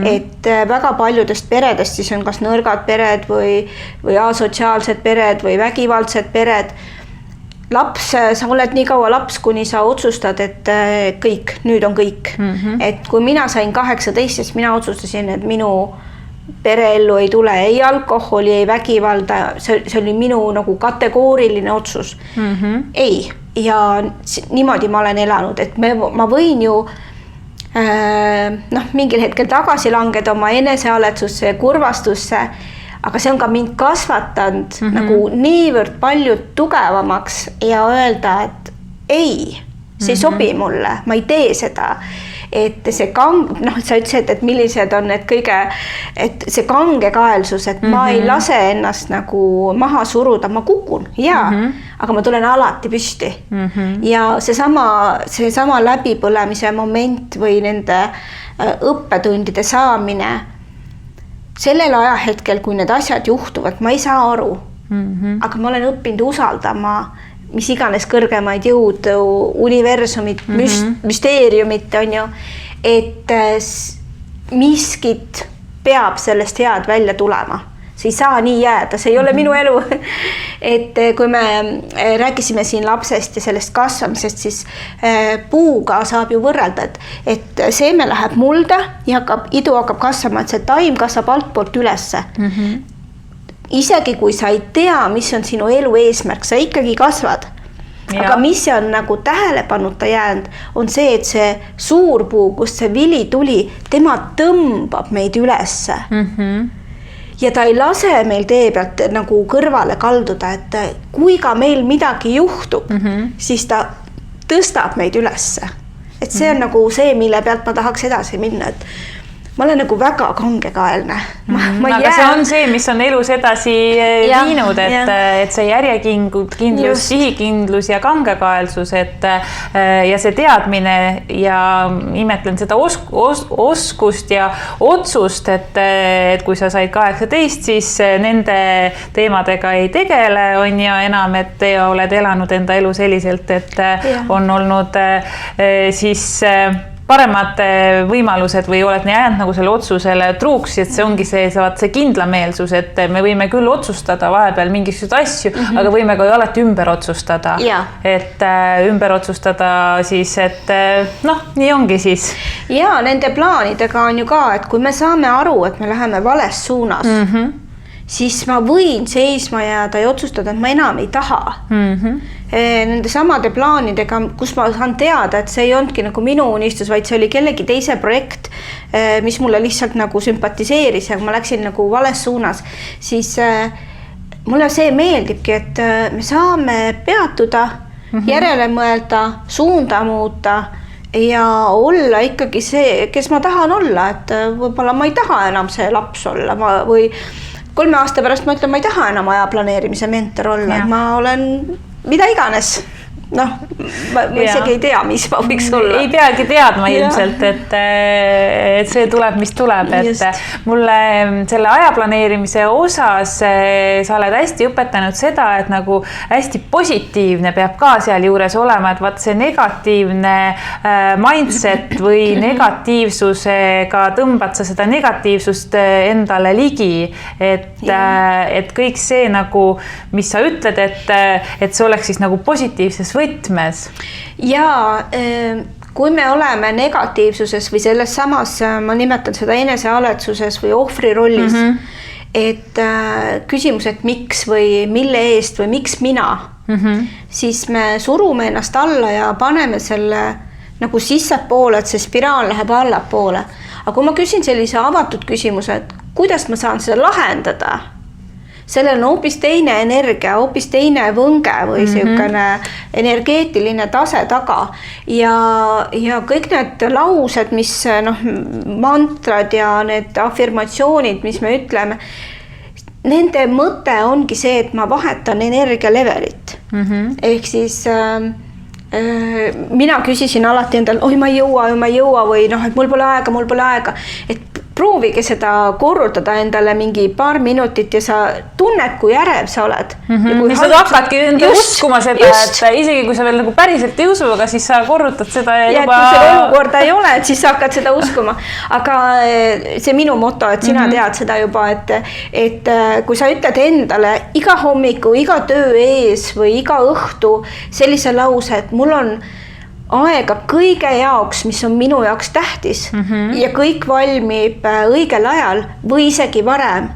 Et väga paljudest peredest siis on kas nõrgad pered või asotsiaalsed pered või vägivaldsed pered. Laps, sa oled nii kaua laps, kuni sa otsustad, et kõik, nüüd on kõik. Et kui mina sain 18, siis mina otsustasin, et minu pereellu ei tule ei alkoholi, ei vägivalda, see oli minu nagu kategooriline otsus. Ei, ja niimoodi ma olen elanud, et ma võin ju mingil hetkel tagasi langeda oma enesehaletsusse ja kurvastusse, aga see on ka mind kasvatanud nagu niivõrd palju tugevamaks ja öelda, et ei, see ei sobi mulle, ma ei tee seda. Et see sa ütlesid, et millised on need kõige, et see kangekaelsus, et ma ei lase ennast nagu maha suruda, ma kukun, aga ma tulen alati püsti. Ja seesama läbipõlemise moment või nende õppetundide saamine, sellel ajahetkel, kui need asjad juhtuvad, ma ei saa aru, aga ma olen õppinud usaldama mis iganes kõrgemaid jõud, universumit, müsteeriumit on ju, et miskit peab sellest head välja tulema. See ei saa nii jääda, see ei ole minu elu. Et kui me rääkisime siin lapsest ja sellest kasvamisest, siis puuga saab ju võrrelda, et seeme läheb mulda ja idu hakkab kasvama, et see taim kasvab altpoolt ülesse. Isegi kui sa ei tea, mis on sinu elu eesmärk, sa ikkagi kasvad. Aga mis on nagu tähelepanuta jäänud, on see, et see suur puu, kust see vili tuli, tema tõmbab meid ülesse. Ja ta ei lase meil tee pealt nagu kõrvale kalduda, et kui ka meil midagi juhtub, siis ta tõstab meid ülesse. Et see on nagu see, mille pealt ma tahaks edasi minna, et ma olen nagu väga kangekaelne. Aga see on see, mis on elus edasi viinud, et see järjekindlus, sihikindlus ja kangekaelsus, ja see teadmine ja imetlen seda oskust ja otsust, et kui sa said 18, siis nende teemadega ei tegele, on ja enam, et oled elanud enda elu selliselt, et on olnud siis paremad võimalused või oled jäänud nagu selle otsusele truuks, et see ongi see kindlameelsus, et me võime küll otsustada vahepeal mingisuguseid asju, aga võime ka ju alati ümber otsustada. Et ümber otsustada siis, et noh, nii ongi siis. Ja nende plaanidega on ju ka, et kui me saame aru, et me läheme vales suunas, siis ma võin seisma jääda ja otsustada, et ma enam ei taha. Nende samade plaanidega, kus ma saan teada, et see ei olnudki nagu minu unistus, vaid see oli kellegi teise projekt, mis mulle lihtsalt nagu sümpatiseeris ja ma läksin nagu vales suunas, siis mulle see meeldibki, et me saame peatuda, järele mõelda, suunda muuta ja olla ikkagi see, kes ma tahan olla, et võib-olla ma ei taha enam see laps olla või 3 aasta pärast ma ütlen, ma ei taha enam ajaplaneerimise mentor olla, ma olen mida iganes. Noh, ma isegi ei tea, mis ma võiks olla. Ei peagi teadma ilmselt, et see tuleb, mis tuleb. Et mulle selle ajaplaneerimise osas sa oled hästi õpetanud seda, et nagu hästi positiivne peab ka seal juures olema, et vaat see negatiivne mindset või negatiivsusega tõmbad sa seda negatiivsust endale ligi. Et kõik see nagu, mis sa ütled, et see oleks siis nagu positiivses võtmes. Ja kui me oleme negatiivsuses või selles samas, ma nimetan seda enesealetsuses või ohvri rollis, et küsimus, et miks või mille eest või miks mina, siis me surume ennast alla ja paneme selle nagu sissepoole, et see spiraal läheb allapoole. Aga kui ma küsin sellise avatud küsimuse, et kuidas ma saan seda lahendada, sellel on hoopis teine energia, hoopis teine võnge või selline energeetiline tase taga ja kõik need laused, mis mantrad ja need afirmatsioonid, mis me ütleme, nende mõte ongi see, et ma vahetan energia levelit. Ehk siis mina küsisin alati endal, oi ma ei jõua või et mul pole aega, et proovige seda korrutada endale mingi paar minutit ja sa tunned, kui ärev sa oled. Ja sa hakkadki uskuma seda, et isegi kui sa veel nagu päriselt ei usu, aga siis sa korrutad seda ja juba... et kui seda olukorda ei ole, et siis sa hakkad seda uskuma. Aga see minu moto, et sina tead seda juba, et kui sa ütled endale iga hommiku, iga töö ees või iga õhtu sellise lause, et mul on aega kõige jaoks, mis on minu jaoks tähtis ja kõik valmib õigel ajal või isegi varem,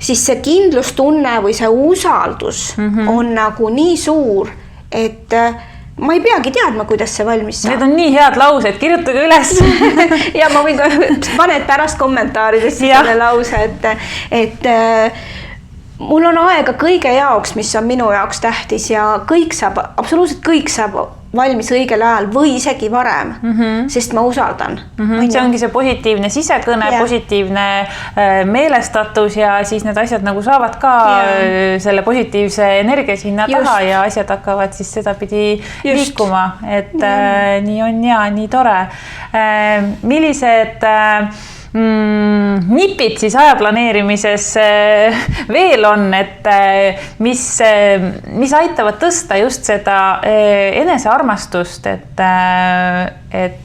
siis see kindlustunne või see usaldus on nagu nii suur, et ma ei peagi teadma, kuidas see valmis saab. Need on nii head laused, kirjutage üles. Ja ma võin ka paned pärast kommentaarides selle lause, et mul on aega kõige jaoks, mis on minu jaoks tähtis ja absoluutselt kõik saab valmis õigel ajal või isegi varem, sest ma usaldan. See ongi see positiivne sisekõne, positiivne meelestatus ja siis need asjad nagu saavad ka selle positiivse energia sinna taha ja asjad hakkavad siis sedapidi liikuma, et nii on ja nii tore. Millised nipid siis ajaplaneerimises veel on, et mis aitavad tõsta just seda enesearmastust, et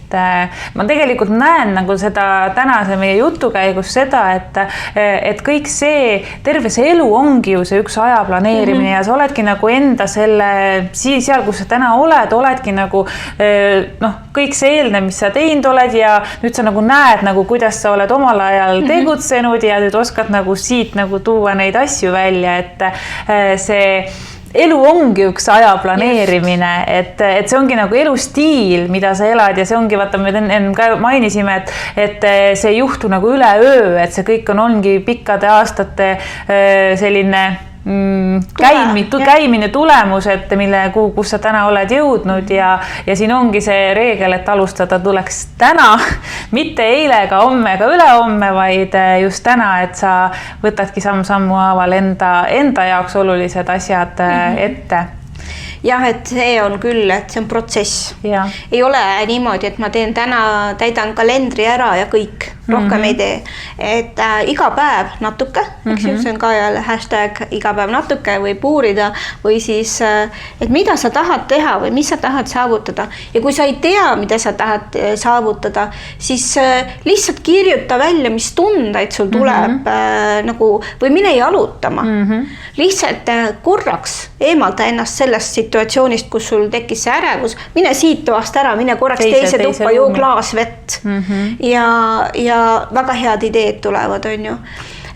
ma tegelikult näen nagu seda tänase meie jutu käigus seda, et kõik see, terve see elu ongi ju see üks ajaplaneerimine ja sa oledki nagu enda selle, seal, kus sa täna oledki nagu kõik see eelnev, mis sa teinud oled ja nüüd sa nagu näed, nagu kuidas sa oled omal ajal tegutsenud ja nüüd oskad nagu siit nagu tuua neid asju välja, et see elu ongi üks ajaplaneerimine, et see ongi nagu elustiil, mida sa elad ja see ongi, vaata, me enne ka mainisime, et see ei juhtu nagu üleöö, et see kõik ongi pikkade aastate selline käimine tulemus, et kus sa täna oled jõudnud ja siin ongi see reegel, et alustada tuleks täna, mitte eile ega homme ega ülehomme, vaid just täna, et sa võtadki sammu haaval enda jaoks olulised asjad ette. Jah, et see on küll, et see on protsess. Ei ole niimoodi, et ma teen täna, täidan kalendri ära ja kõik. rohkem ei tee. Et iga päev natuke, eks ju, see on ka jälle hashtag iga päev natuke või puurida või siis, et mida sa tahad teha või mis sa tahad saavutada. Ja kui sa ei tea, mida sa tahad saavutada, siis lihtsalt kirjuta välja, mis tundeid sul tuleb nagu, või mine jalutama. Lihtsalt korraks eemalda ennast sellest situatsioonist, kus sul tekkis see ärevus, mine siit toast ära, mine korraks teise tuppa, joo klaas vett. Ja väga head ideed tulevad, on ju.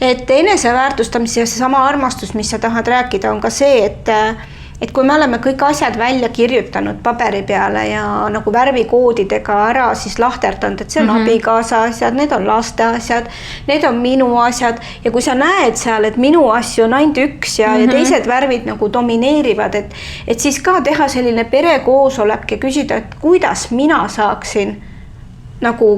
Et eneseväärtustamise ja seesama armastus, mis sa tahad rääkida, on ka see, et kui me oleme kõik asjad välja kirjutanud paberi peale ja nagu värvikoodidega ära siis lahterdanud, et see on abikaasa asjad, need on laste asjad, need on minu asjad ja kui sa näed seal, et minu asju on ainult üks ja teised värvid nagu domineerivad, et siis ka teha selline perekoosolek ja küsida, et kuidas mina saaksin nagu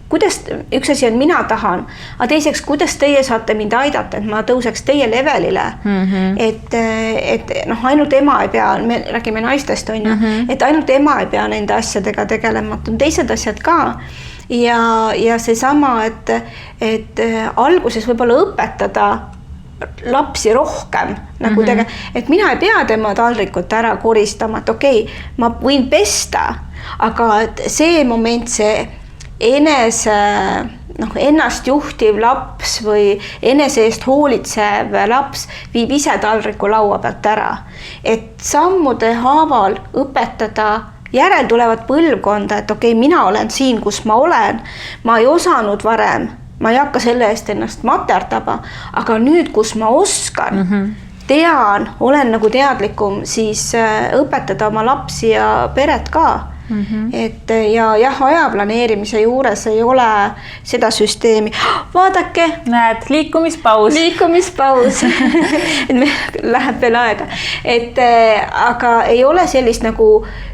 kuidas, üks asi on mina tahan, aga teiseks, kuidas teie saate mind aidata, et ma tõuseks teie levelile. Et noh, ainult ema ei pea, me räägime naistest, on ju, et ainult ema ei pea nende asjadega tegelema, on teised asjad ka. Ja seesama, et alguses võib-olla õpetada lapsi rohkem, nagu et mina ei pea tema taldrikut ära koristama, et okei, ma võin pesta, aga see moment, see ennast juhtiv laps või enese eest hoolitsev laps viib ise taldriku laua pealt ära. Et sammude haaval õpetada järeltulevat põlvkonda, et okei, mina olen siin, kus ma olen, ma ei osanud varem, ma ei hakka selle eest ennast materdama, aga nüüd, kus ma oskan, tean, olen nagu teadlikum, siis õpetada oma lapsi ja peret ka. Et ja jah, aja planeerimise juures ei ole seda süsteemi. Vaadake. Näed, liikumispaus. Et meil läheb veel aega. Aga ei ole sellist nagu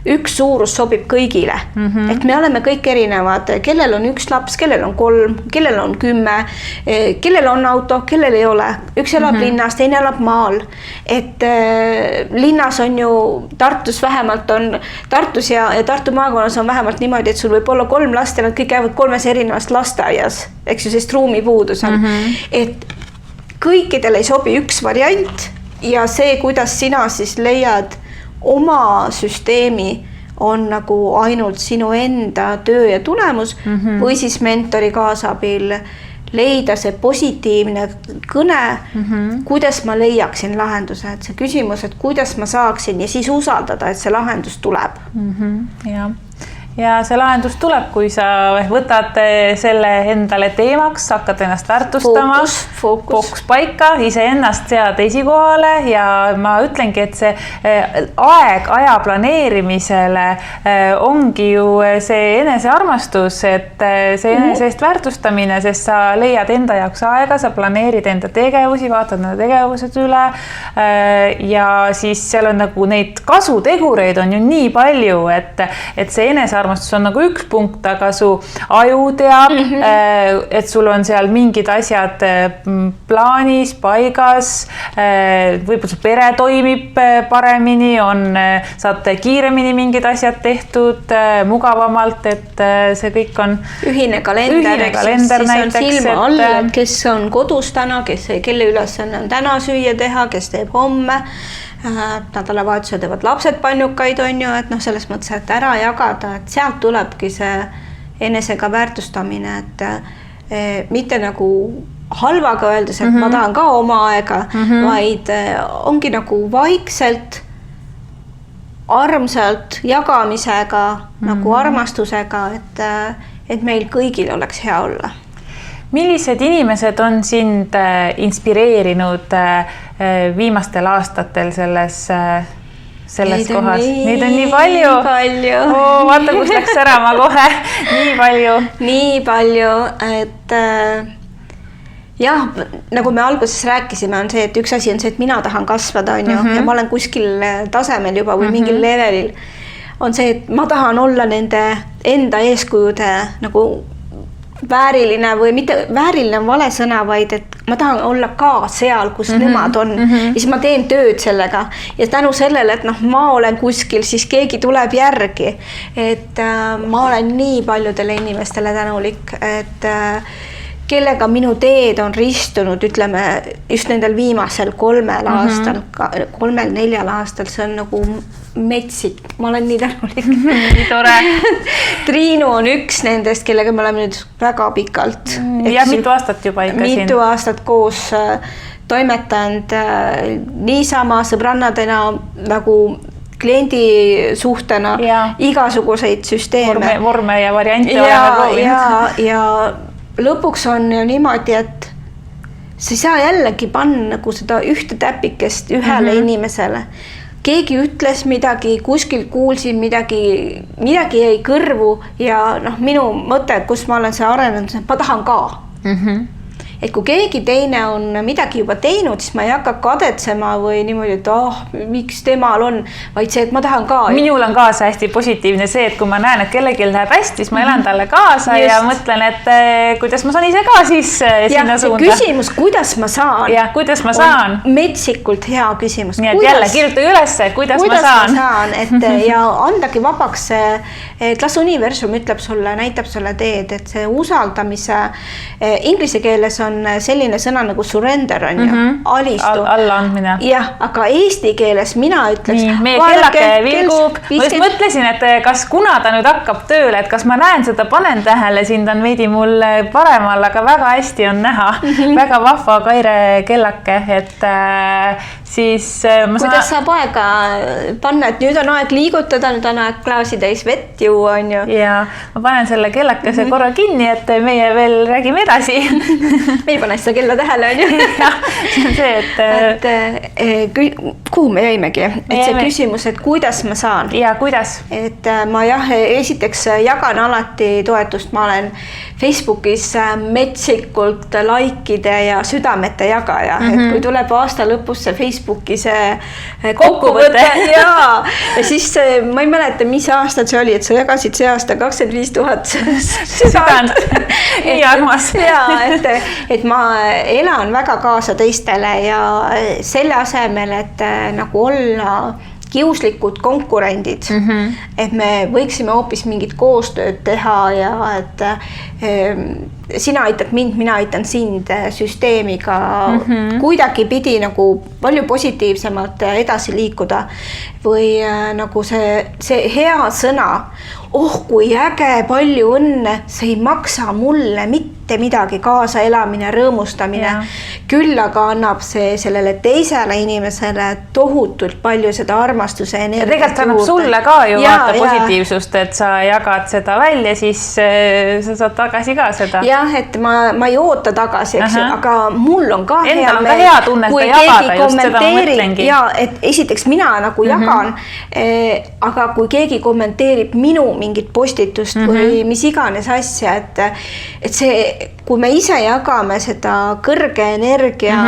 üks suurus sobib kõigile. Et me oleme kõik erinevad, kellel on üks laps, kellel on 3, kellel on 10, kellel on auto, kellel ei ole. Üks elab linnas, teine elab maal. Et linnas on ju Tartus vähemalt on Tartus ja Tartu maakonnas on vähemalt niimoodi, et sul võib olla 3 last ja nad kõik käivad 3 erinevast lasteaias, eks ju, sest ruumipuudus on. Et kõikidel ei sobi üks variant ja see, kuidas sina siis leiad oma süsteemi, on nagu ainult sinu enda töö ja tulemus või siis mentori kaasabil leida see positiivne kõne, kuidas ma leiaksin lahenduse, et see küsimus, et kuidas ma saaksin ja siis usaldada, et see lahendus tuleb. Ja see lahendus tuleb, kui sa võtad selle endale teemaks, hakkad ennast väärtustama, fookus paika, ise ennast sead esikohale ja ma ütlengi, et see aja planeerimisele ongi ju see enesearmastus, et see enesest väärtustamine, sest sa leiad enda jaoks aega, sa planeerid enda tegevusi, vaatad need tegevused üle ja siis seal on nagu neid kasutegureid on ju nii palju, et see enesearmastus on nagu üks punkt, aga su aju teab, et sul on seal mingid asjad plaanis, paigas, võib-olla su pere toimib paremini, saad kiiremini mingid asjad tehtud, mugavamalt, et see kõik on ühine kalender näiteks, silma all, et kes on kodus täna, kelle ülesanne on täna süüa teha, kes teeb homme, nädalavahetusel teevad lapsed pannukaid, on ju, et selles mõttes, et ära jagada, et sealt tulebki see enesega väärtustamine, et mitte nagu halvaga öeldes, et ma tahan ka oma aega, vaid ongi nagu vaikselt, armsalt jagamisega, nagu armastusega, et meil kõigil oleks hea olla. Millised inimesed on sind inspireerinud viimastel aastatel selles kohas? Neid on nii palju. Vaata, kus läks ära ma kohe. Nii palju, et jah, nagu me alguses rääkisime, on see, et üks asi on see, et mina tahan kasvada, on ju, ja ma olen kuskil tasemel juba või mingil levelil. On see, et ma tahan olla nende enda eeskujude nagu vääriline või mitte vääriline on vale sõna, vaid et ma tahan olla ka seal, kus nemad on ja siis ma teen tööd sellega ja tänu sellele, et ma olen kuskil, siis keegi tuleb järgi, et ma olen nii paljudele inimestele tänulik, et kellega minu teed on ristunud, ütleme just nendel viimasel 3 aastal, 3-4 aastal, see on nagu metsik, ma olen nii tänulik. Nii tore. Triinu on üks nendest, kellega me oleme nüüd väga pikalt. Ja mitu aastat juba ikka siin? Mitu aastat koos toimetanud niisama sõbrannadena nagu kliendi suhtena igasuguseid süsteeme. Vorme ja variante oleme proovinud. Ja lõpuks on ju niimoodi, et sa ei saa jällegi panna nagu seda ühte täpikest ühele inimesele. Keegi ütles midagi, kuskil kuulsin midagi jäi kõrvu ja minu mõte, kus ma olen see arenenud, ma tahan ka. Et kui keegi teine on midagi juba teinud, siis ma ei hakka kadetsema või niimoodi, et miks temal on, vaid see, et ma tahan ka. Minul on kaasa hästi positiivne see, et kui ma näen, et kellelgi läheb hästi, siis ma elan talle kaasa ja mõtlen, et kuidas ma saan ise ka siis sinna suunda. Küsimus, kuidas ma saan? Ja, kuidas ma saan? Metsikult hea küsimus. Nii, et jälle kirjuta üles, kuidas ma saan. Et, ja andagi vabaks, et las universum ütleb sulle, näitab sulle teed, et see usaldamise inglise keeles on selline sõna nagu surrender on ju, alistu. Alla andmine. Jah, aga eesti keeles mina ütleks. Nii, meie kellake vilgub. Ma just mõtlesin, et kas kuna ta nüüd hakkab tööle, et kas ma näen seda, panen tähele, siin on veidi mul paremal, aga väga hästi on näha. Väga vahva Kaire kellake, et siis kuidas saab aega panna, et nüüd on aeg liigutada, nüüd on aeg klaasi täis vett juua, on ju. Ja ma panen selle kellakese korra kinni, et meie veel räägime edasi. Me ei pane seda kella tähele, on ju. See on see, et kuhu me jäimegi? Et see küsimus, et kuidas ma saan? Ja kuidas? Et ma esiteks jagan alati toetust, ma olen Facebookis metsikult likeide ja südamete jagaja, et kui tuleb aasta lõpus see Facebooki see kokkuvõte ja siis ma ei mäleta, mis aastad see oli, et sa jagasid see aasta 25 000 südant. Nii armas. Ja, et ma elan väga kaasa teistele ja selle asemel, et nagu olla kiuslikud konkurendid, et me võiksime hoopis mingit koostööd teha ja et sina aitad mind, mina aitan sind süsteemiga kuidagi pidi nagu palju positiivsemalt edasi liikuda või nagu see hea sõna, kui äge, palju õnne, see ei maksa mulle mitte midagi, kaasa elamine, rõõmustamine, küll aga annab see sellele teisele inimesele tohutult palju seda armastuse energiat. Ja tegelikult annab sulle ka ju vaata positiivsust, et sa jagad seda välja, siis sa saad tagasi ka seda. Jah, et ma ei oota tagasi, eks ju, aga mul on ka hea meel, kui keegi kommenteerib ja et esiteks mina nagu jagan, aga kui keegi kommenteerib minu mingit postitust või mis iganes asja, et see, kui me ise jagame seda kõrge energia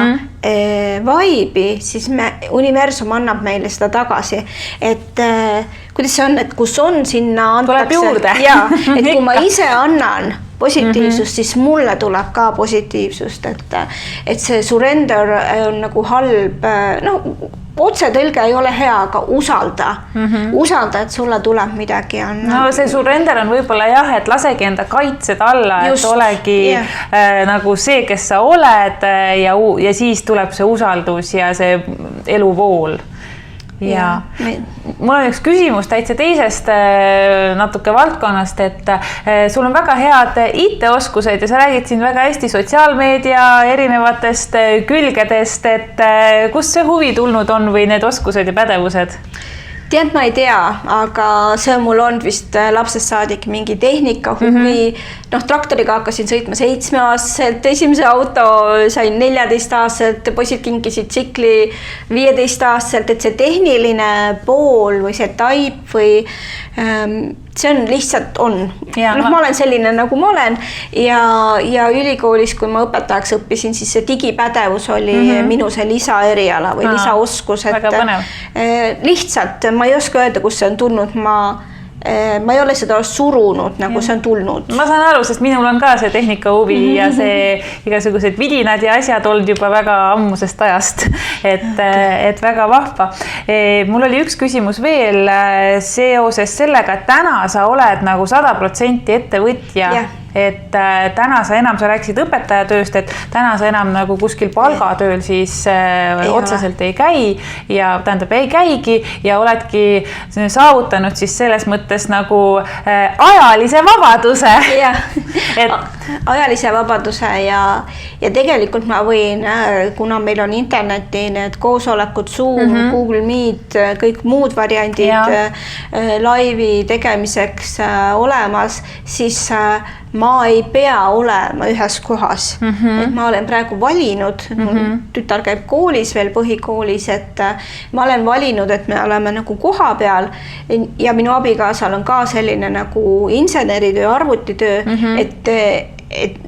vibe'i, siis universum annab meile seda tagasi, et kuidas see on, et kus on sinna antakse. Tuleb juurde. Ja, et kui ma ise annan positiivsust, siis mulle tuleb ka positiivsust, et see surrender on nagu halb, otsetõlge ei ole hea, aga usalda. Usalda, et sulle tuleb midagi. No see surrender on võib-olla jah, et lasegi enda kaitsed alla, et olegi nagu see, kes sa oled ja siis tuleb see usaldus ja see eluvool. Ja mul on üks küsimus täitsa teisest natuke valdkonnast, et sul on väga head IT-oskused ja sa räägid siin väga hästi sotsiaalmeedia erinevatest külgedest, et kust see huvi tulnud on või need oskused ja pädevused? Tead, ma ei tea, aga see on mul olnud vist lapsest saadik mingi tehnika huvi. Traktoriga hakkasin sõitma 7-aastaselt, esimese auto sain 14-aastaselt, poisid kinkisid tsikli 15-aastaselt, et see tehniline pool või see taip või see on lihtsalt on. Ma olen selline, nagu ma olen ja ülikoolis, kui ma õpetajaks õppisin, siis see digipädevus oli minu see lisaeriala või lisaoskus, et lihtsalt ma ei oska öelda, kus see on tulnud, ma ma ei ole seda surunud, nagu see on tulnud. Ma saan aru, sest minul on ka see tehnika huvi ja see igasugused vidinad ja asjad olnud juba väga ammusest ajast, et väga vahva. Mul oli üks küsimus veel seoses sellega, et täna sa oled nagu 100% ettevõtja. Et täna sa rääkisid õpetajatööst, et täna sa enam nagu kuskil palgatööl siis otseselt ei käi ja tähendab ei käigi ja oledki saavutanud siis selles mõttes nagu ajalise vabaduse. Ajalise vabaduse ja tegelikult ma võin, kuna meil on interneti need koosolekud, Zoom, Google Meet, kõik muud variandid laivi tegemiseks olemas, siis ma ei pea olema ühes kohas. Et ma olen praegu valinud, tütar käib koolis veel põhikoolis, et ma olen valinud, et me oleme nagu koha peal ja minu abikaasal on ka selline nagu inseneritöö, arvutitöö, et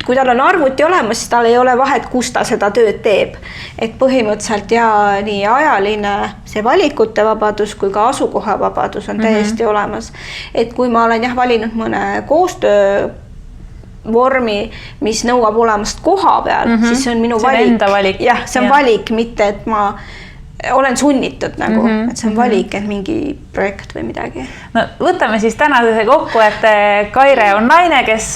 kui tal on arvuti olemas, siis tal ei ole vahet, kus ta seda tööd teeb. Et põhimõtteliselt ja nii ajaline see valikute vabadus kui ka asukoha vabadus on täiesti olemas. Et kui ma olen valinud mõne koostöö vormi, mis nõuab olemast koha peal, siis see on minu valik. Jah, see on valik, mitte et ma olen sunnitud nagu, et see on valik, et mingi projekt või midagi. No võtame siis tänase kokku, et Kaire on naine, kes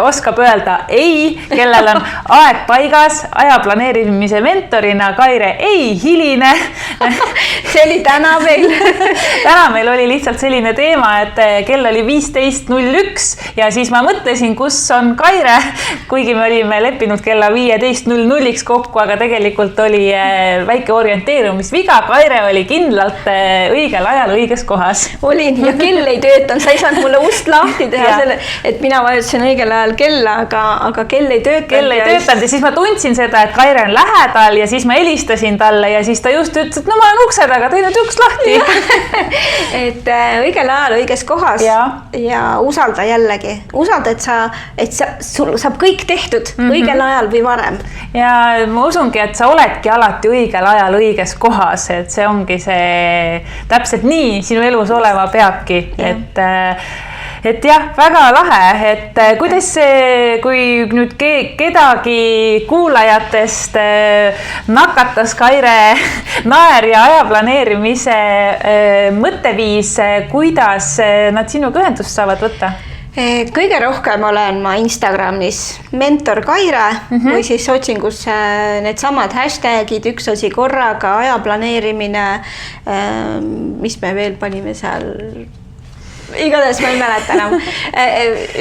oskab öelda ei, kellel on aeg paigas, aja planeerimise mentorina Kaire ei hiline. See oli täna meil. Täna meil oli lihtsalt selline teema, et kell oli 15.01 ja siis ma mõtlesin, kus on Kaire, kuigi me olime leppinud kella 15.00 kokku, aga tegelikult oli väike orienteerumisviga. Kaire oli kindlalt õigel ajal õiges kohas. Olin ja kell ei töötanud, sa ei saanud mulle ust lahti teha, et mina vajutasin õigel ajal kella, aga kell ei töötanud. Ja siis ma tundsin seda, et Kaire on lähedal ja siis ma helistasin talle ja siis ta just ütles, et no ma olen ukse taga, teine uks lahti. Et õigel ajal õiges kohas ja usalda jällegi. Usalda, et sul saab kõik tehtud õigel ajal või varem. Ja ma usungi, et sa oledki alati õigel ajal õiges kohas, et see ongi see täpselt nii sinu elus olema peabki, et jah, väga lahe, et kuidas see, kui nüüd kedagi kuulajatest nakatas Kaire naer ja aja planeerimise mõtteviis, kuidas nad sinuga ühendust saavad võtta? Kõige rohkem olen ma Instagramis mentor Kaire või siis otsingus need samad hashtagid, üks asi korraga, aja planeerimine, mis me veel panime seal, igatahes ma ei mäleta enam.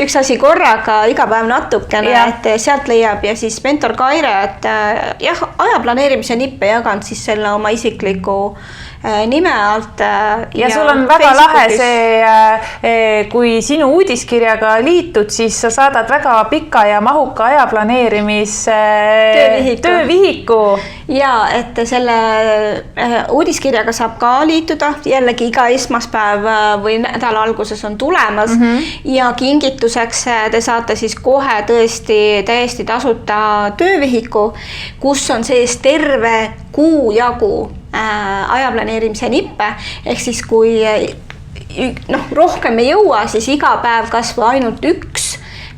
Üks asi korraga, iga päev natukene, et sealt leiab ja siis mentor Kaire, et jah, aja planeerimise nippe jaganud siis selle oma isikliku nime alt. Ja sul on väga lahe see, kui sinu uudiskirjaga liitud, siis sa saadad väga pika ja mahuka aja planeerimis töövihiku. Ja, et selle uudiskirjaga saab ka liituda, jällegi iga esmaspäev või nädala alguses on tulemas ja kingituseks te saate siis kohe tõesti täiesti tasuta töövihiku, kus on sees terve kuu jagu aja planeerimise nippe, ehk siis kui rohkem ei jõua, siis iga päev kas või ainult üks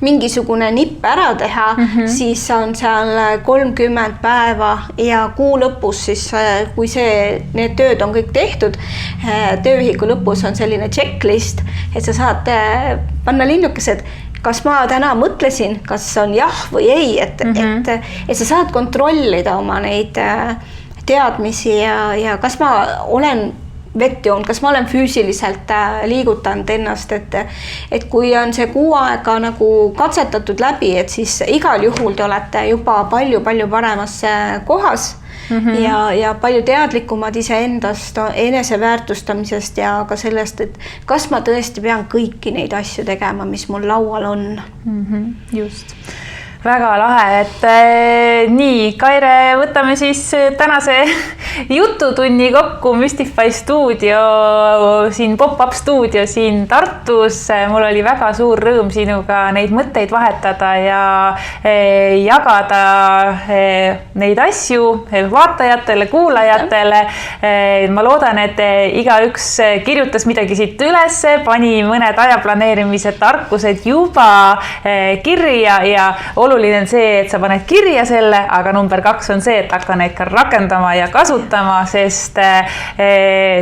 mingisugune nipp ära teha, siis on seal 30 päeva ja kuu lõpus siis, kui need tööd on kõik tehtud, töövihiku lõpus on selline checklist, et sa saad panna linnukesed, kas ma täna mõtlesin, kas on jah või ei, et sa saad kontrollida oma neid teadmisi ja kas ma olen vett joonud, kas ma olen füüsiliselt liigutanud ennast, et kui on see kuu aega nagu katsetatud läbi, et siis igal juhul te olete juba palju-palju paremas kohas ja palju teadlikumad iseendast, eneseväärtustamisest ja ka sellest, et kas ma tõesti pean kõiki neid asju tegema, mis mul laual on. Just. Väga lahe, et nii, Kaire, võtame siis tänase jututunni kokku Mystify stuudio, siin pop-up stuudio siin Tartus. Mul oli väga suur rõõm sinuga neid mõtteid vahetada ja jagada neid asju vaatajatele, kuulajatele. Ma loodan, et igaüks kirjutas midagi siit üles, pani mõned ajaplaneerimise tarkused juba kirja ja oluline on see, et sa paned kirja selle, aga number 2 on see, et hakka neid ka rakendama ja kasutama, sest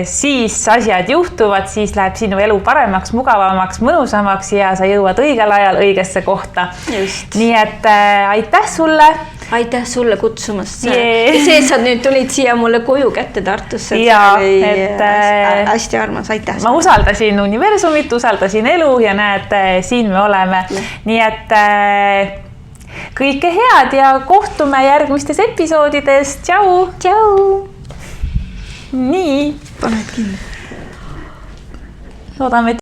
siis asjad juhtuvad, siis läheb sinu elu paremaks, mugavamaks, mõnusamaks ja sa jõuad õigel ajal õigesse kohta. Just. Nii et aitäh sulle. Aitäh sulle kutsumast. Ja see, et sa nüüd tulid siia mulle koju kätte Tartusse. Ja, hästi armas, aitäh. Ma usaldasin universumit, usaldasin elu ja näed, siin me oleme. Nii et kõike head ja kohtume järgmistes episoodides. Tšau! Tšau! Nii. Paned kinni. Loodame, et